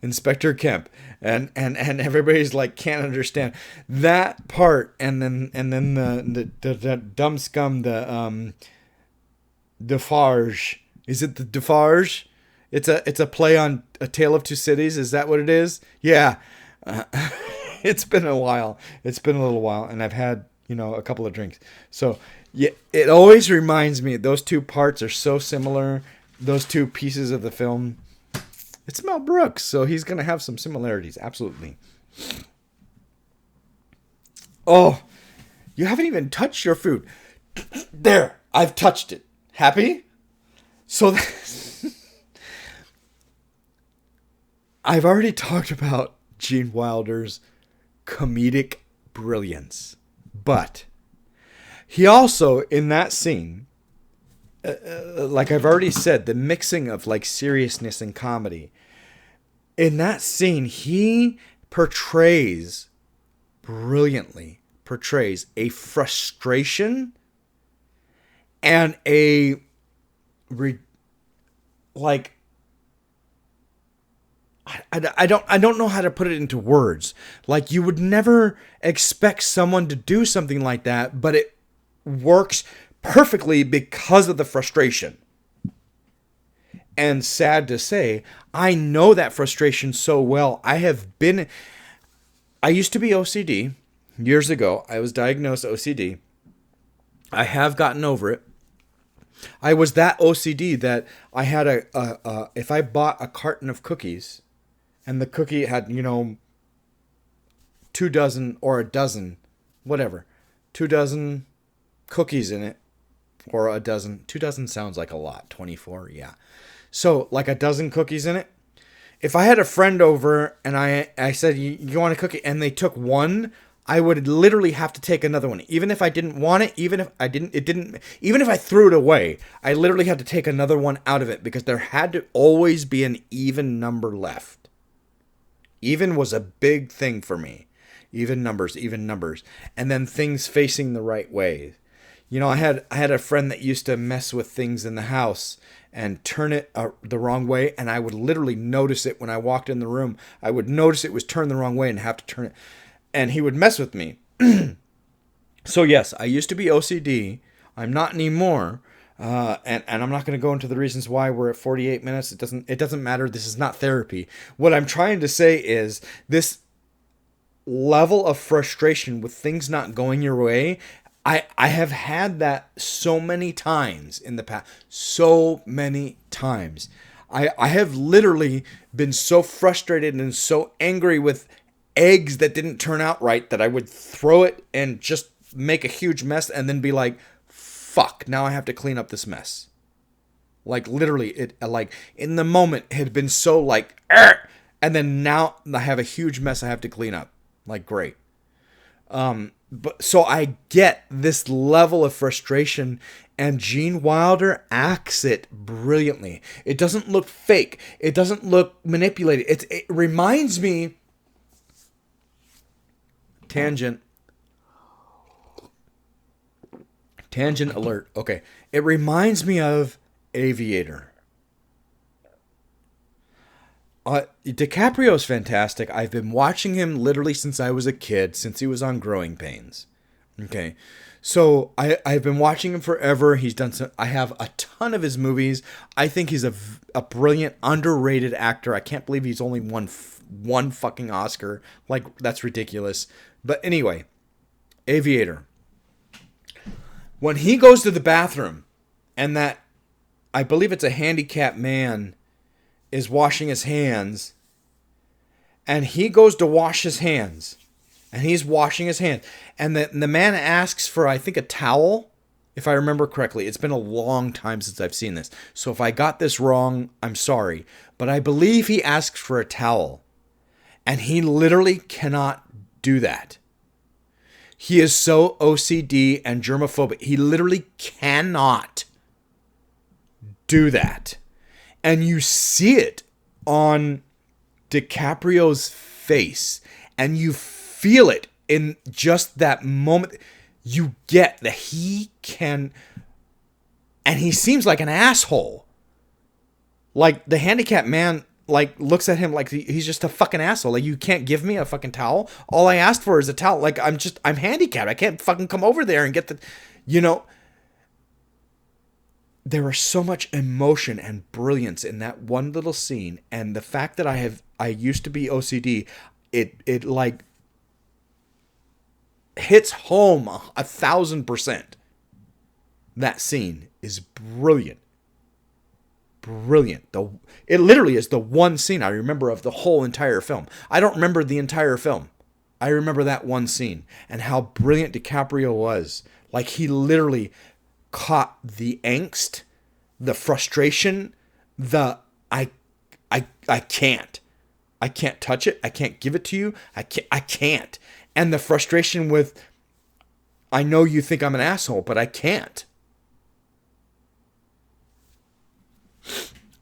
Inspector Kemp, and everybody's like can't understand that part, and then the dumb scum, the Defarge. Is it the Defarge? It's a play on A Tale of Two Cities. Is that what it is? Yeah. It's been a while. It's been a little while, and I've had a couple of drinks. So yeah, it always reminds me. Those two parts are so similar. Those two pieces of the film. It's Mel Brooks, so he's gonna have some similarities. Absolutely. Oh, you haven't even touched your food. There, I've touched it. Happy? So I've already talked about Gene Wilder's comedic brilliance, but he also, in that scene, like I've already said, the mixing of like seriousness and comedy. In that scene, he brilliantly portrays a frustration and I don't know how to put it into words. Like, you would never expect someone to do something like that, but it works perfectly because of the frustration. And sad to say, I know that frustration so well. I used to be OCD years ago. I was diagnosed OCD. I have gotten over it. I was that OCD that I had if I bought a carton of cookies and the cookie had, 2 dozen or a dozen, whatever, 2 dozen cookies in it, or a dozen. 2 dozen sounds like a lot. 24, yeah. So like a dozen cookies in it. If I had a friend over and I said, you want a cookie? And they took one, I would literally have to take another one. Even if I didn't want it, even if I threw it away, I literally had to take another one out of it because there had to always be an even number left. Even was a big thing for me. Even numbers. And then things facing the right way. I had a friend that used to mess with things in the house and turn it the wrong way, and I would literally notice it when I walked in the room. I would notice it was turned the wrong way and have to turn it. And he would mess with me. So yes, I used to be OCD. I'm not anymore. And I'm not going to go into the reasons why. We're at 48 minutes. It doesn't matter. This is not therapy. What I'm trying to say is this level of frustration with things not going your way. I have had that so many times in the past. So many times. I have literally been so frustrated and so angry with eggs that didn't turn out right that I would throw it and just make a huge mess and then be like, fuck, now I have to clean up this mess. Like literally, it like in the moment it had been so like, argh! And then now I have a huge mess I have to clean up. Like, great. But so I get this level of frustration, and Gene Wilder acts it brilliantly. It doesn't look fake. It doesn't look manipulated. It reminds me. Tangent alert. Okay. It reminds me of Aviator. DiCaprio's fantastic. I've been watching him literally since I was a kid, since he was on Growing Pains. Okay. So I've been watching him forever. He's done some. I have a ton of his movies. I think he's a brilliant, underrated actor. I can't believe he's only won one fucking Oscar. Like, that's ridiculous. But anyway, Aviator. When he goes to the bathroom, and that, I believe it's a handicapped man, is washing his hands, and he goes to wash his hands, and he's washing his hands, and the man asks for, I think, a towel, if I remember correctly. It's been a long time since I've seen this, so if I got this wrong, I'm sorry, but I believe he asks for a towel, and he literally cannot do that. He is so OCD and germophobic. He literally cannot do that. And you see it on DiCaprio's face. And you feel it in just that moment. You get that he can... And he seems like an asshole. Like, the handicapped man... like, looks at him like he's just a fucking asshole. Like, you can't give me a fucking towel. All I asked for is a towel. Like, I'm handicapped. I can't fucking come over there and get the, there was so much emotion and brilliance in that one little scene. And the fact that I used to be OCD, it like hits home 1,000%. That scene is brilliant. Brilliant. It literally is the one scene I remember of the whole entire film. I don't remember the entire film. I remember that one scene and how brilliant DiCaprio was. Like, he literally caught the angst, the frustration, I can't touch it. I can't give it to you. I can't. And the frustration with, I know you think I'm an asshole, but I can't.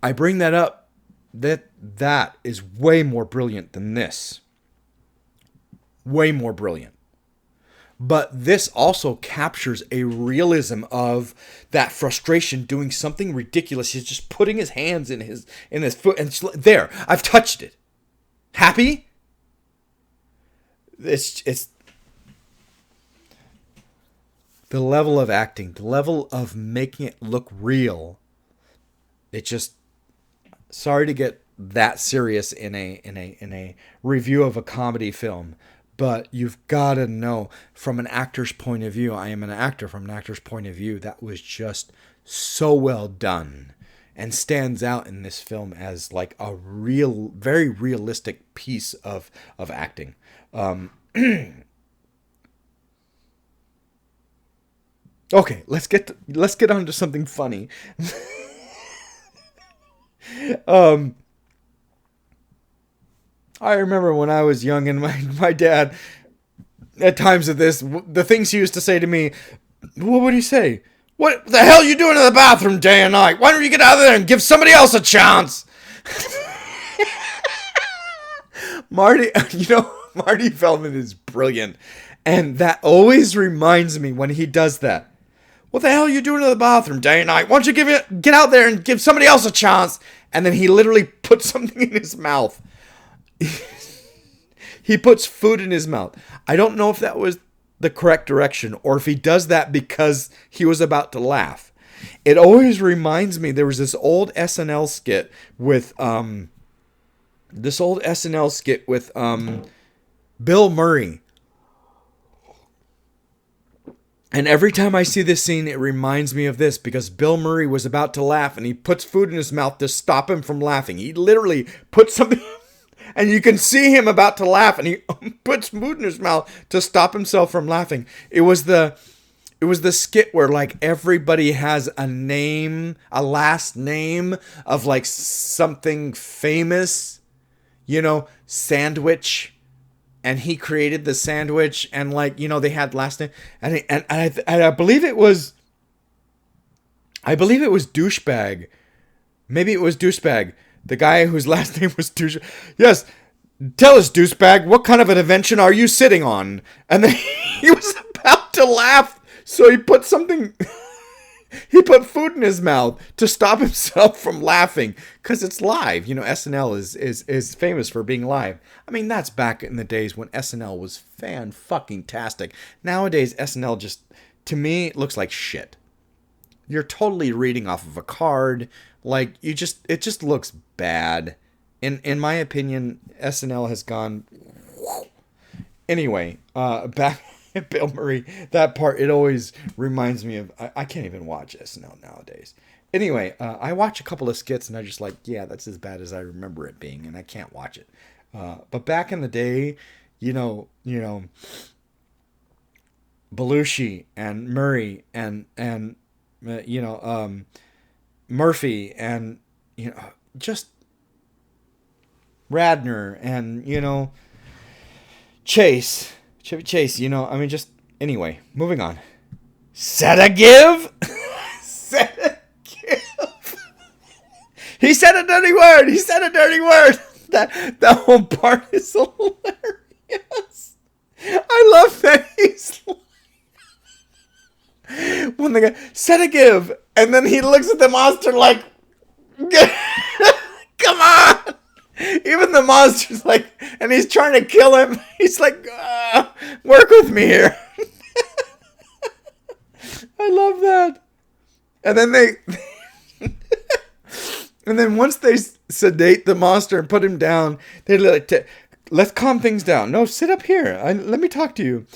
I bring that up, that is way more brilliant than this. Way more brilliant. But this also captures a realism of that frustration doing something ridiculous. He's just putting his hands in his foot and there, I've touched it. Happy? It's the level of acting, the level of making it look real. It just, sorry to get that serious in a review of a comedy film, but you've got to know from an actor's point of view. I am an actor. From an actor's point of view, that was just so well done and stands out in this film as like a real, very realistic piece of acting. Okay, let's get on to something funny. I remember when I was young and my dad, at times of this, the things he used to say to me, what would he say? What the hell are you doing in the bathroom day and night? Why don't you get out of there and give somebody else a chance? Marty Feldman is brilliant. And that always reminds me when he does that. What the hell are you doing in the bathroom day and night? Why don't you get out there and give somebody else a chance? And then he literally puts something in his mouth. He puts food in his mouth. I don't know if that was the correct direction or if he does that because he was about to laugh. It always reminds me, there was this old SNL skit with Bill Murray. And every time I see this scene, it reminds me of this because Bill Murray was about to laugh and he puts food in his mouth to stop him from laughing. He literally puts something, and you can see him about to laugh and he puts food in his mouth to stop himself from laughing. It was the skit where like everybody has a name, a last name of like something famous, sandwich. And he created the sandwich, and they had last name, and I believe it was douchebag. Maybe it was douchebag, the guy whose last name was douchebag. Yes, tell us, douchebag, what kind of an invention are you sitting on? And then he was about to laugh, so he put something. He put food in his mouth to stop himself from laughing because it's live. SNL is famous for being live. I mean, that's back in the days when SNL was fan-fucking-tastic. Nowadays, SNL just to me, it looks like shit. You're totally reading off of a card. Like, it just looks bad. In my opinion, SNL has gone. Anyway, back at Bill Murray, that part, it always reminds me of. I can't even watch SNL nowadays. Anyway, I watch a couple of skits and I just like, yeah, that's as bad as I remember it being, and I can't watch it. But back in the day, you know, Belushi and Murray and Murphy and just Radner and Chevy Chase. I mean, just anyway. Moving on. Set a give. Set a give. He said a dirty word. He said a dirty word. That whole part is hilarious. I love that he's. When the guy said a give, and then he looks at the monster like, come on! Even the monster's like, and he's trying to kill him. He's like, work with me here. I love that. And then and then once they sedate the monster and put him down, they're like, let's calm things down. No, sit up here. Let me talk to you.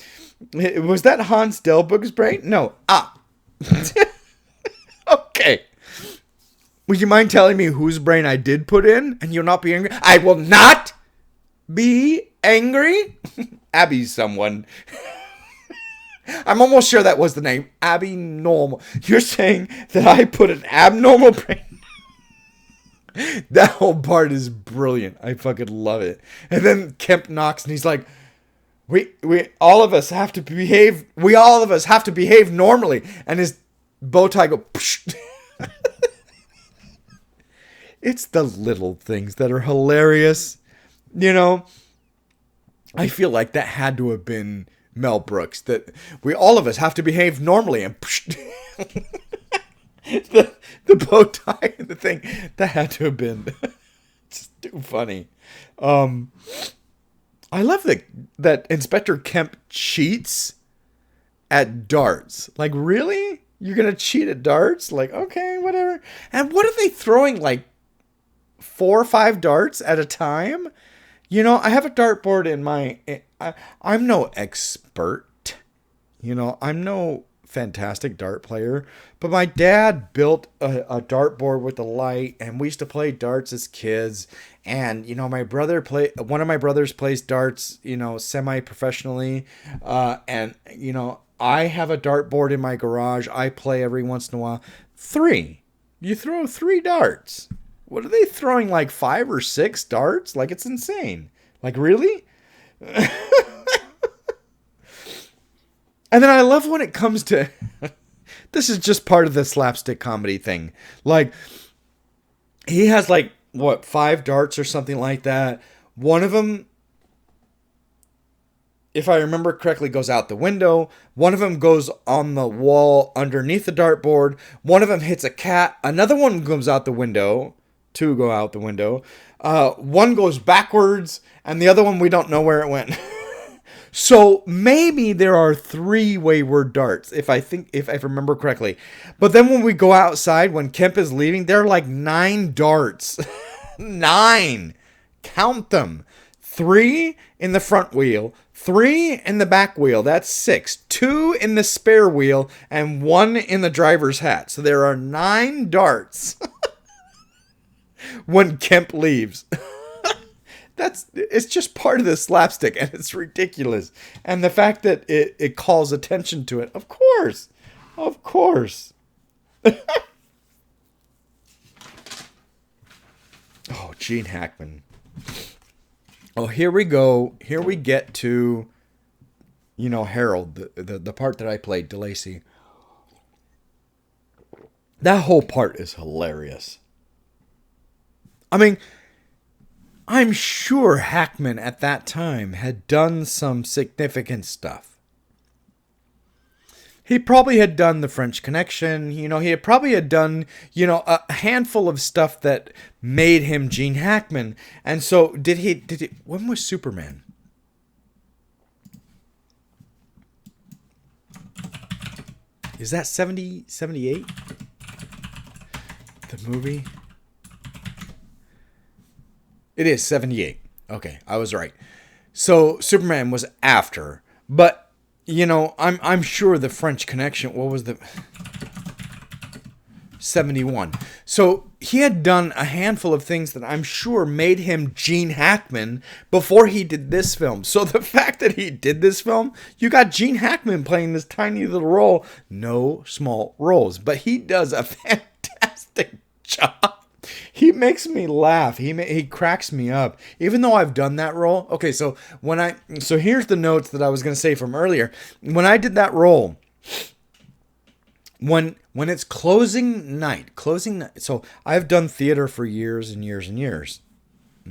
Was that Hans Delbug's brain? No. Okay. Would you mind telling me whose brain I did put in? And you'll not be angry? I will not be angry. Abby's someone. I'm almost sure that was the name. Abby Normal. You're saying that I put an abnormal brain? That whole part is brilliant. I fucking love it. And then Kemp knocks and he's like, We all of us have to behave. We all of us have to behave normally. And his bow tie go. It's the little things that are hilarious. I feel like that had to have been Mel Brooks. That we all of us have to behave normally. And the bow tie and the thing, that had to have been just too funny. I love that Inspector Kemp cheats at darts. Like, really? You're going to cheat at darts? Like, okay, whatever. And what are they throwing? Like 4 or 5 darts at a time? I have a dartboard in my... I'm no expert. I'm no fantastic dart player. But my dad built a dartboard with a light, and we used to play darts as kids. And, one of my brothers plays darts, semi-professionally. And, I have a dartboard in my garage. I play every once in a while. 3. You throw 3 darts. What are they throwing, like 5 or 6 darts? Like, it's insane. Like, really? And then I love when it comes to... This is just part of the slapstick comedy thing. Like, he has, 5 darts or something like that. One of them, if I remember correctly, goes out the window. One of them goes on the wall underneath the dartboard. One of them hits a cat. Another one comes out the window. 2 go out the window. One goes backwards, and the other one, we don't know where it went. So maybe there are 3 wayward darts, if I remember correctly. But then when we go outside, when Kemp is leaving, there are like 9 darts. 9. Count them. 3 in the front wheel, 3 in the back wheel. That's 6. 2 in the spare wheel, and 1 in the driver's hat. So there are 9 darts when Kemp leaves. It's just part of the slapstick, and it's ridiculous. And the fact that it calls attention to it, of course. Oh, Gene Hackman. Oh, here we go. Here we get to, Harold, the part that I played, DeLacy. That whole part is hilarious. I mean, I'm sure Hackman at that time had done some significant stuff. He probably had done The French Connection. He had probably done, a handful of stuff that made him Gene Hackman. And so did he, when was Superman? Is that 70, 78? The movie? It is 78. Okay, I was right. So Superman was after, but you know, I'm sure the French Connection. What was the 71? So he had done a handful of things that I'm sure made him Gene Hackman before he did this film. So the fact that he did this film, you got Gene Hackman playing this tiny little role, no small roles, but he does a fantastic job. He makes me laugh. He cracks me up. Even though I've done that role. Okay, so here's the notes that I was going to say from earlier. When I did that role, when it's closing night. So I've done theater for years and years and years.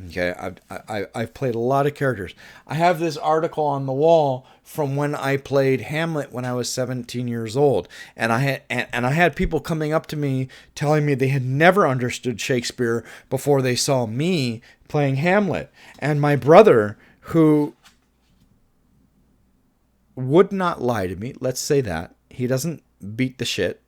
Okay, I've played a lot of characters. I have this article on the wall from when I played Hamlet when I was 17 years old, and I had people coming up to me telling me they had never understood Shakespeare before they saw me playing Hamlet. And my brother, who would not lie to me, let's say that he doesn't beat the shit.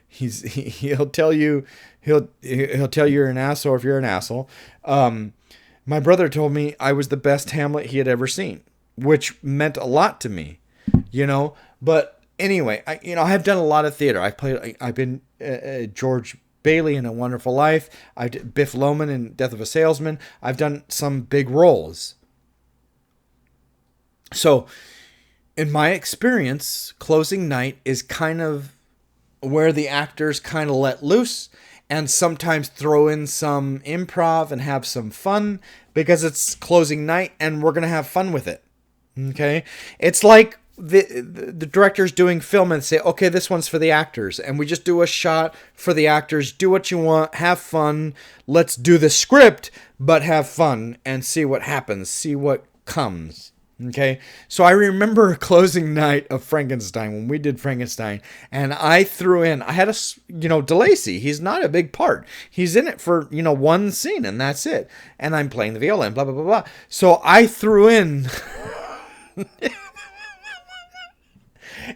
He'll tell you you're an asshole if you're an asshole. My brother told me I was the best Hamlet he had ever seen, which meant a lot to me, you know. But anyway, I have done a lot of theater. I've been George Bailey in A Wonderful Life. I did Biff Loman in Death of a Salesman. I've done some big roles. So, in my experience, closing night is kind of where the actors kind of let loose and sometimes throw in some improv and have some fun because it's closing night and we're going to have fun with it. Okay? It's like the director's doing film and say, okay, this one's for the actors. And we just do a shot for the actors. Do what you want. Have fun. Let's do the script, but have fun and see what happens. See what comes. Okay, so I remember closing night of Frankenstein when we did Frankenstein, and I threw in, I had DeLacy. He's not a big part. He's in it for, one scene, and that's it. And I'm playing the viola and blah, blah, blah, blah. So I threw in,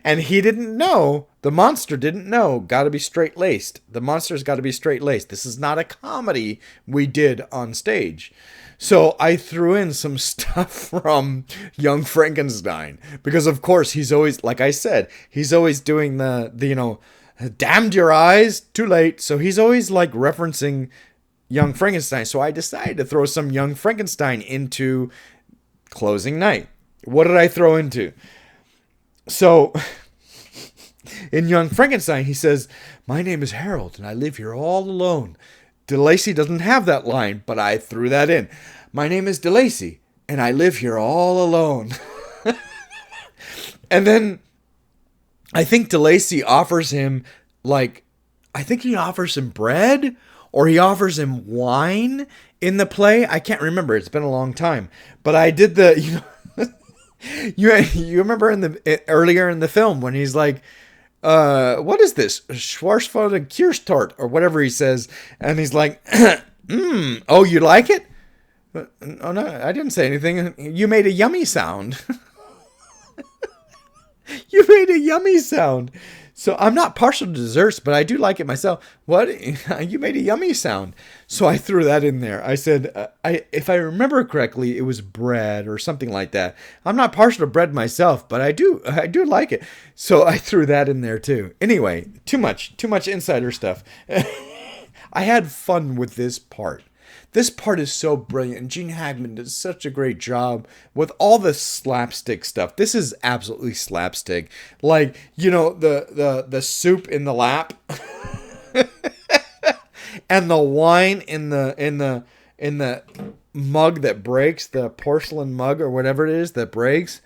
and he didn't know, the monster didn't know, got to be straight-laced. The monster's got to be straight-laced. This is not a comedy we did on stage. So I threw in some stuff from Young Frankenstein because, of course, he's always, like I said, he's always doing the damned your eyes, too late. So he's always like referencing Young Frankenstein. So I decided to throw some Young Frankenstein into closing night. What did I throw into? So in Young Frankenstein, he says, "My name is Harold and I live here all alone." DeLacy doesn't have that line, but I threw that in. "My name is DeLacy, and I live here all alone." And then I think DeLacy offers him, he offers him bread, or he offers him wine in the play. I can't remember. It's been a long time. But I did you remember earlier in the film when he's like, what is this? Schwarzwälder Kirschtorte or whatever he says. And he's like, oh, you like it? Oh, no, I didn't say anything. You made a yummy sound. You made a yummy sound. So I'm not partial to desserts, but I do like it myself. What? You made a yummy sound. So I threw that in there. I said, if I remember correctly, it was bread or something like that. I'm not partial to bread myself, but I do like it. So I threw that in there too. Anyway, too much insider stuff. I had fun with this part. This part is so brilliant. Gene Hackman does such a great job with all the slapstick stuff. This is absolutely slapstick. Like, the soup in the lap and the wine in the mug that breaks, the porcelain mug or whatever it is that breaks.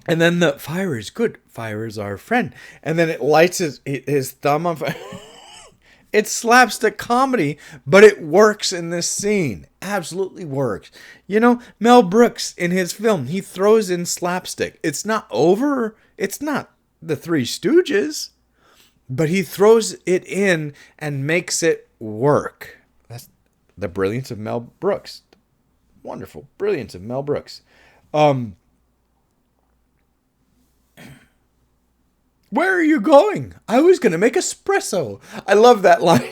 And then the fire is good. Fire is our friend. And then it lights his thumb on fire. It's slapstick comedy, but it works in this scene. Absolutely works. Mel Brooks in his film, he throws in slapstick. It's not over. It's not the Three Stooges, but he throws it in and makes it work. That's the brilliance of Mel Brooks. Wonderful brilliance of Mel Brooks. Where are you going? I was going to make espresso. I love that line.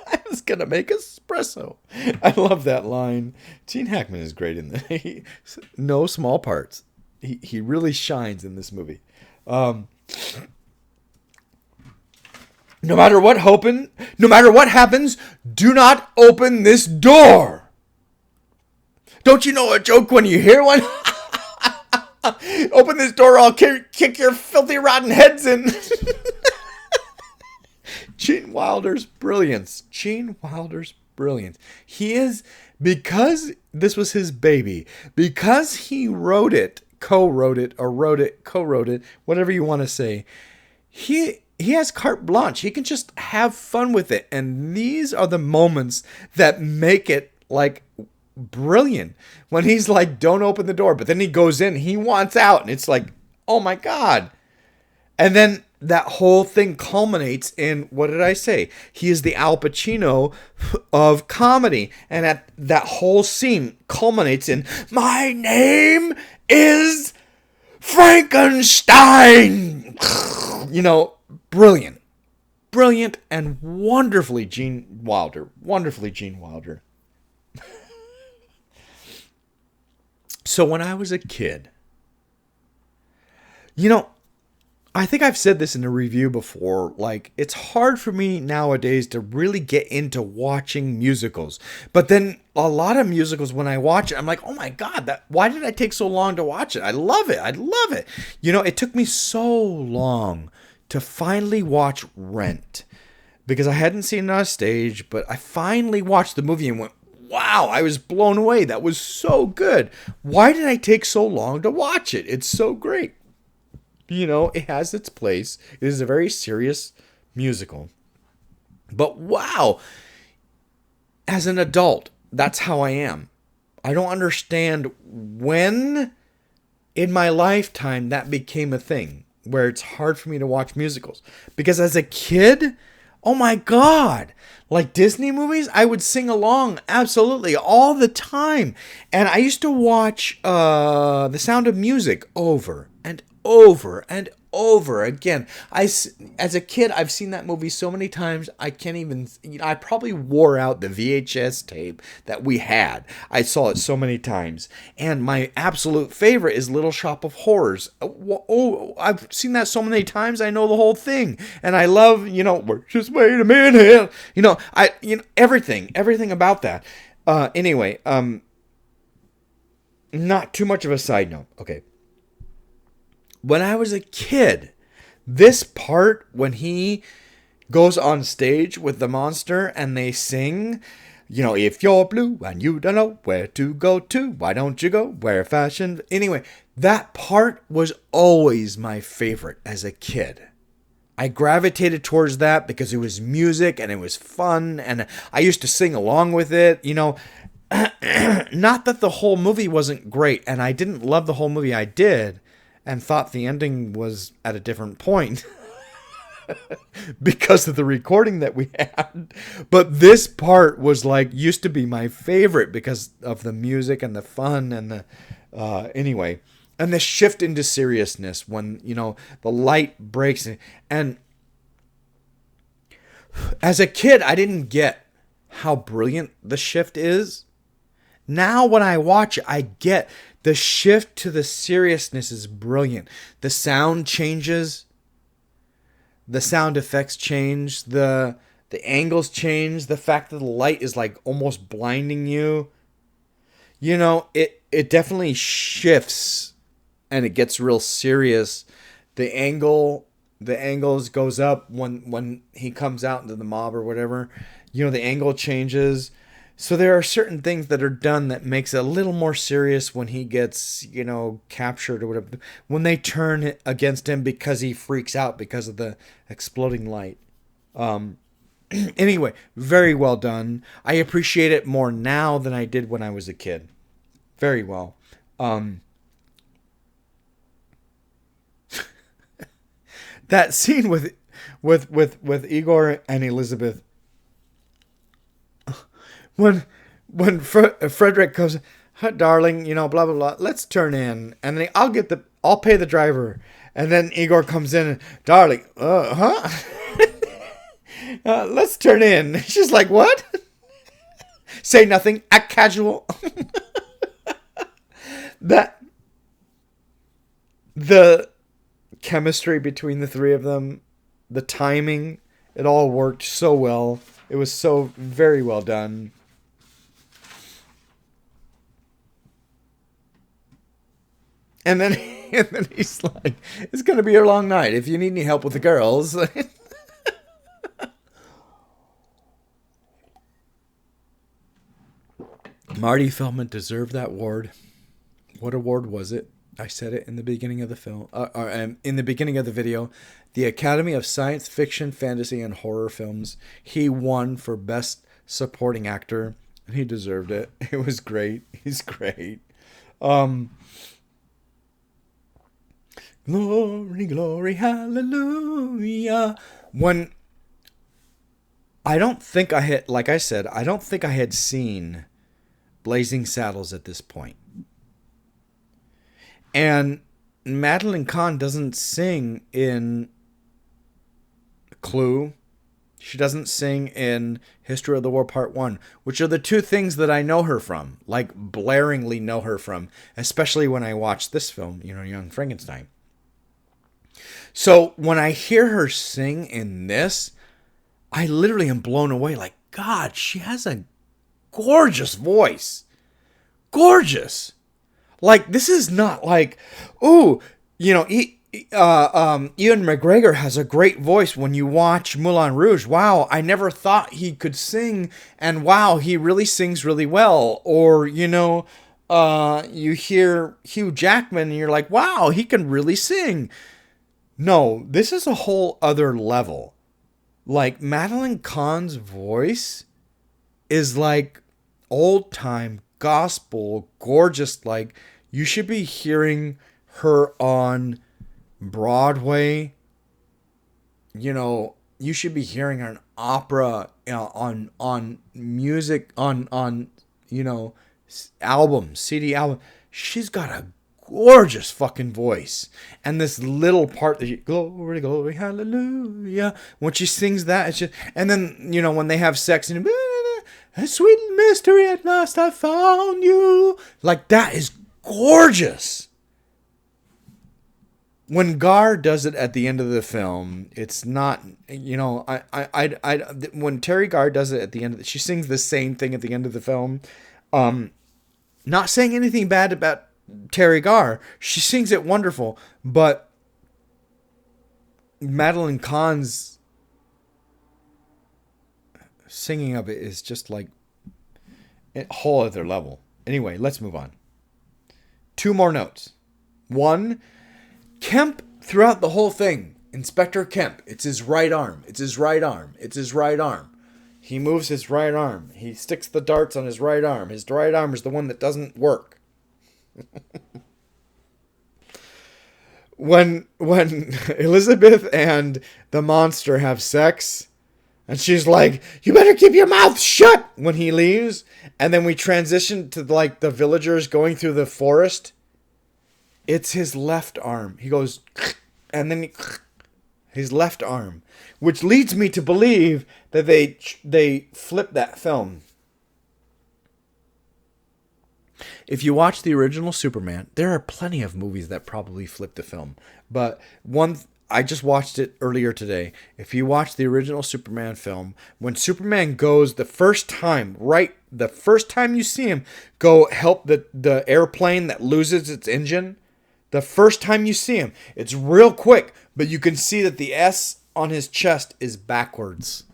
I was going to make espresso. I love that line. Gene Hackman is great in this. No small parts. He really shines in this movie. No matter what happens, do not open this door. Don't you know a joke when you hear one? Open this door, I'll kick your filthy, rotten heads in. Gene Wilder's brilliance. Gene Wilder's brilliance. He is, because this was his baby, because he wrote it, co-wrote it, whatever you want to say, he has carte blanche. He can just have fun with it. And these are the moments that make it like brilliant. When he's like, don't open the door, but then he goes in, he wants out, and it's like, oh my God. And then that whole thing culminates in, what did I say? He is the Al Pacino of comedy. And that whole scene culminates in, my name is Frankenstein. You know, brilliant. Brilliant and wonderfully Gene Wilder. So when I was a kid, you know, I think I've said this in a review before, like, it's hard for me nowadays to really get into watching musicals. But then a lot of musicals, when I watch it, I'm like, oh my God, why did I take so long to watch it? I love it. You know, it took me so long to finally watch Rent, because I hadn't seen it on stage, but I finally watched the movie and went, wow, I was blown away. That was so good. Why did I take so long to watch it? It's so great. You know, it has its place. It is a very serious musical. But wow, as an adult, that's how I am. I don't understand when in my lifetime that became a thing where it's hard for me to watch musicals. Because as a kid, oh my God, like Disney movies, I would sing along absolutely all the time. And I used to watch The Sound of Music over and over and over again. As a kid, I've seen that movie so many times, I can't even, I probably wore out the VHS tape that we had. I saw it so many times. And my absolute favorite is Little Shop of Horrors. Oh, I've seen that so many times, I know the whole thing. And I love, just wait a minute. Everything about that. Anyway, not too much of a side note. Okay. When I was a kid, this part, when he goes on stage with the monster and they sing, if you're blue and you don't know where to go to, why don't you go where fashion? Anyway, that part was always my favorite as a kid. I gravitated towards that because it was music and it was fun and I used to sing along with it, Not that the whole movie wasn't great and I didn't love the whole movie, I did. And thought the ending was at a different point because of the recording that we had. But this part was used to be my favorite because of the music and the fun and the anyway. And the shift into seriousness when, the light breaks. And as a kid, I didn't get how brilliant the shift is. Now when I watch it, I get the shift to the seriousness is brilliant. The sound changes. The sound effects change. The angles change. The fact that the light is almost blinding you. It definitely shifts and it gets real serious. The angles goes up when he comes out into the mob or whatever. The angle changes. So there are certain things that are done that makes it a little more serious when he gets, captured or whatever. When they turn against him because he freaks out because of the exploding light. Anyway, very well done. I appreciate it more now than I did when I was a kid. Very well. That scene with Igor and Elizabeth. When Frederick goes, darling, blah blah blah, let's turn in, and then I'll pay the driver, And then Igor comes in and, darling, let's turn in. She's like, what? Say nothing, act casual. That the chemistry between the three of them, the timing, it all worked so well. It was so very well done. And then, and then he's like, it's going to be a long night. If you need any help with the girls. Marty Feldman deserved that award. What award was it? I said it in the beginning of the film, in the beginning of the video. The Academy of Science Fiction, Fantasy, and Horror Films. He won for Best Supporting Actor, and he deserved it. It was great. He's great. Glory, glory, hallelujah. When I don't think I had, like I said, I don't think I had seen Blazing Saddles at this point. And Madeline Kahn doesn't sing in Clue. She doesn't sing in History of the War Part 1, which are the two things that I know her from, like blaringly know her from, especially when I watched this film, Young Frankenstein. So when I hear her sing in this, I literally am blown away. Like, God, she has a gorgeous voice. Gorgeous. Like, this is not like, ooh, Ewan McGregor has a great voice when you watch Moulin Rouge. Wow, I never thought he could sing, and wow, he really sings really well. Or, you hear Hugh Jackman, and you're like, wow, he can really sing. No, this is a whole other level. Like, Madeline Kahn's voice is like old-time gospel, gorgeous. Like, you should be hearing her on Broadway. You should be hearing her in opera, on music, on albums, CD album. She's got a gorgeous fucking voice. And this little part that glory, glory, hallelujah. When she sings that, it's just, and then, when they have sex and a sweet mystery at last I found you. Like, that is gorgeous. When Gar does it at the end of the film, it's not, when Terry Gar does it at the end, she sings the same thing at the end of the film. Not saying anything bad about Terry Gar. She sings it wonderful, but Madeline Kahn's singing of it is just like a whole other level. Anyway, let's move on. 2 more notes. 1, Kemp throughout the whole thing. Inspector Kemp. It's his right arm. It's his right arm. It's his right arm. He moves his right arm. He sticks the darts on his right arm. His right arm is the one that doesn't work. When Elizabeth and the monster have sex, and she's like, you better keep your mouth shut when he leaves, and then we transition to like the villagers going through the forest. It's his left arm. He goes, and then his left arm, which leads me to believe that they flipped that film. If you watch the original Superman, there are plenty of movies that probably flipped the film. But I just watched it earlier today. If you watch the original Superman film, when Superman goes the first time you see him go help the airplane that loses its engine, the first time you see him, it's real quick, but you can see that the S on his chest is backwards.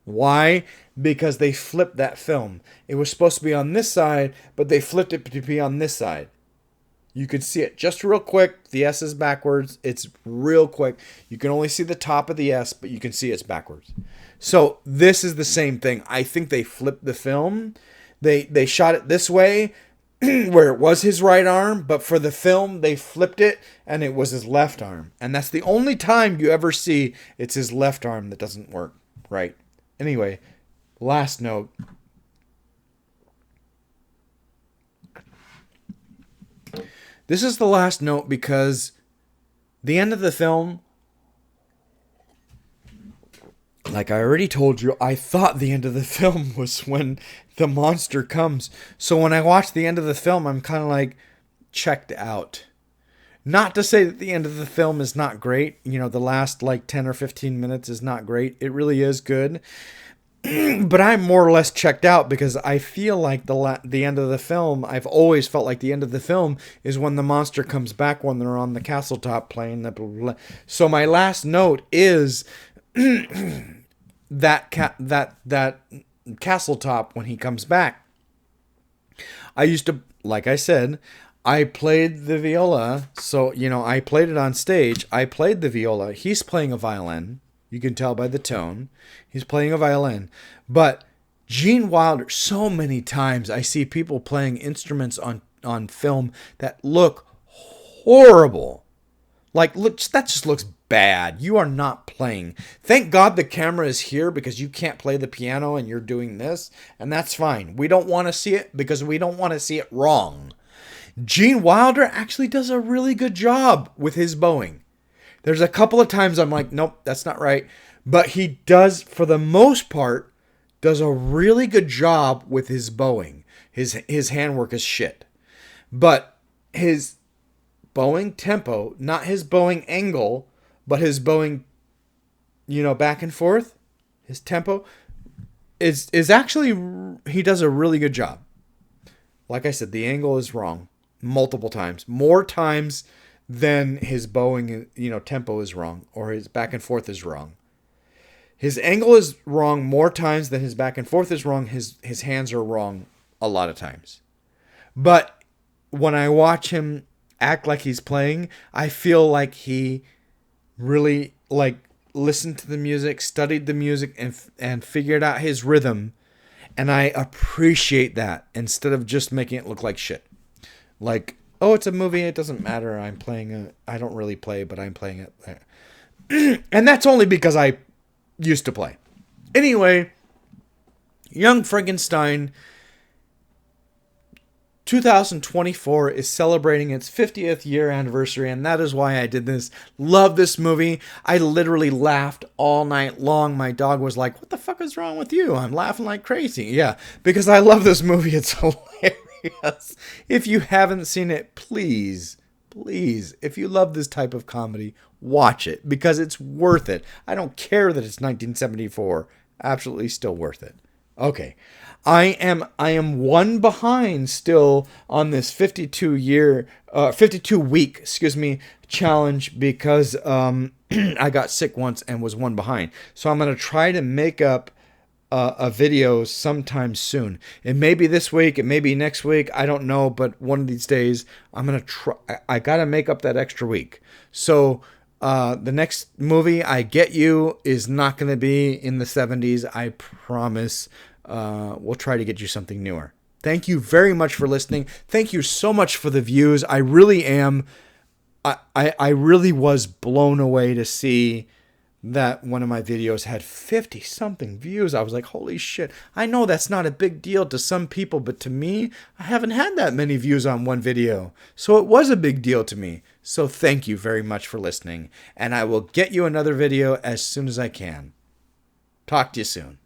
Why? Because they flipped that film. It was supposed to be on this side, but they flipped it to be on this side. You can see it just real quick. The S is backwards. It's real quick. You can only see the top of the S, but you can see it's backwards. So this is the same thing. I think they flipped the film. They shot it this way, where it was his right arm, but for the film, they flipped it, and it was his left arm. And that's the only time you ever see it's his left arm that doesn't work right. Anyway, last note. This is the last note because The end of the film, like I already told you, I thought the end of the film was when the monster comes. So when I watch the end of the film, I'm kind of like checked out. Not to say that the end of the film is not great. You know, the last like 10 or 15 minutes is not great. It really is good. But I'm more or less checked out because I feel like the end of the film, I've always felt like the end of the film is when the monster comes back when they're on the castle top playing the blah, blah, blah. So my last note is that castle top when he comes back. I used to, like I said, I played the viola. So, you know, I played it on stage. I played the viola. He's playing a violin. You can tell by the tone. He's playing a violin. But Gene Wilder, so many times I see people playing instruments on film that look horrible. Like, look, that just looks bad. You are not playing. Thank God the camera is here because you can't play the piano and you're doing this. And that's fine. We don't want to see it because we don't want to see it wrong. Gene Wilder actually does a really good job with his bowing. There's a couple of times I'm like, nope, that's not right. But he does, for the most part, does a really good job with his bowing. His handwork is shit. But his bowing tempo, not his bowing angle, but his bowing, you know, back and forth, his tempo, is actually, he does a really good job. Like I said, the angle is wrong multiple times. More times than his bowing, you know, tempo is wrong, or his back and forth is wrong. His angle is wrong more times than his back and forth is wrong. His hands are wrong a lot of times. But when I watch him act like he's playing, I feel like he really like listened to the music, studied the music, and figured out his rhythm. And I appreciate that instead of just making it look like shit. Like, oh, it's a movie. It doesn't matter. I don't really play, but I'm playing it. And that's only because I used to play. Anyway, Young Frankenstein 2024 is celebrating its 50th year anniversary, and that is why I did this. Love this movie. I literally laughed all night long. My dog was like, what the fuck is wrong with you? I'm laughing like crazy. Yeah, because I love this movie. It's hilarious. If you haven't seen it, please, if you love this type of comedy, watch it because it's worth it. I don't care that it's 1974. Absolutely still worth it. Okay. I am one behind still on this 52 week, challenge because I got sick once and was one behind. So I'm going to try to make up a video sometime soon. It may be this week, it may be next week, I don't know, but one of these days I'm going to try. I got to make up that extra week. So the next movie I get you is not going to be in the 70s, I promise. We'll try to get you something newer. Thank you very much for listening. Thank you so much for the views. I really am. I really was blown away to see that one of my videos had 50 something views. I was like, holy shit. I know that's not a big deal to some people, but to me, I haven't had that many views on one video. So it was a big deal to me. So thank you very much for listening. And I will get you another video as soon as I can. Talk to you soon.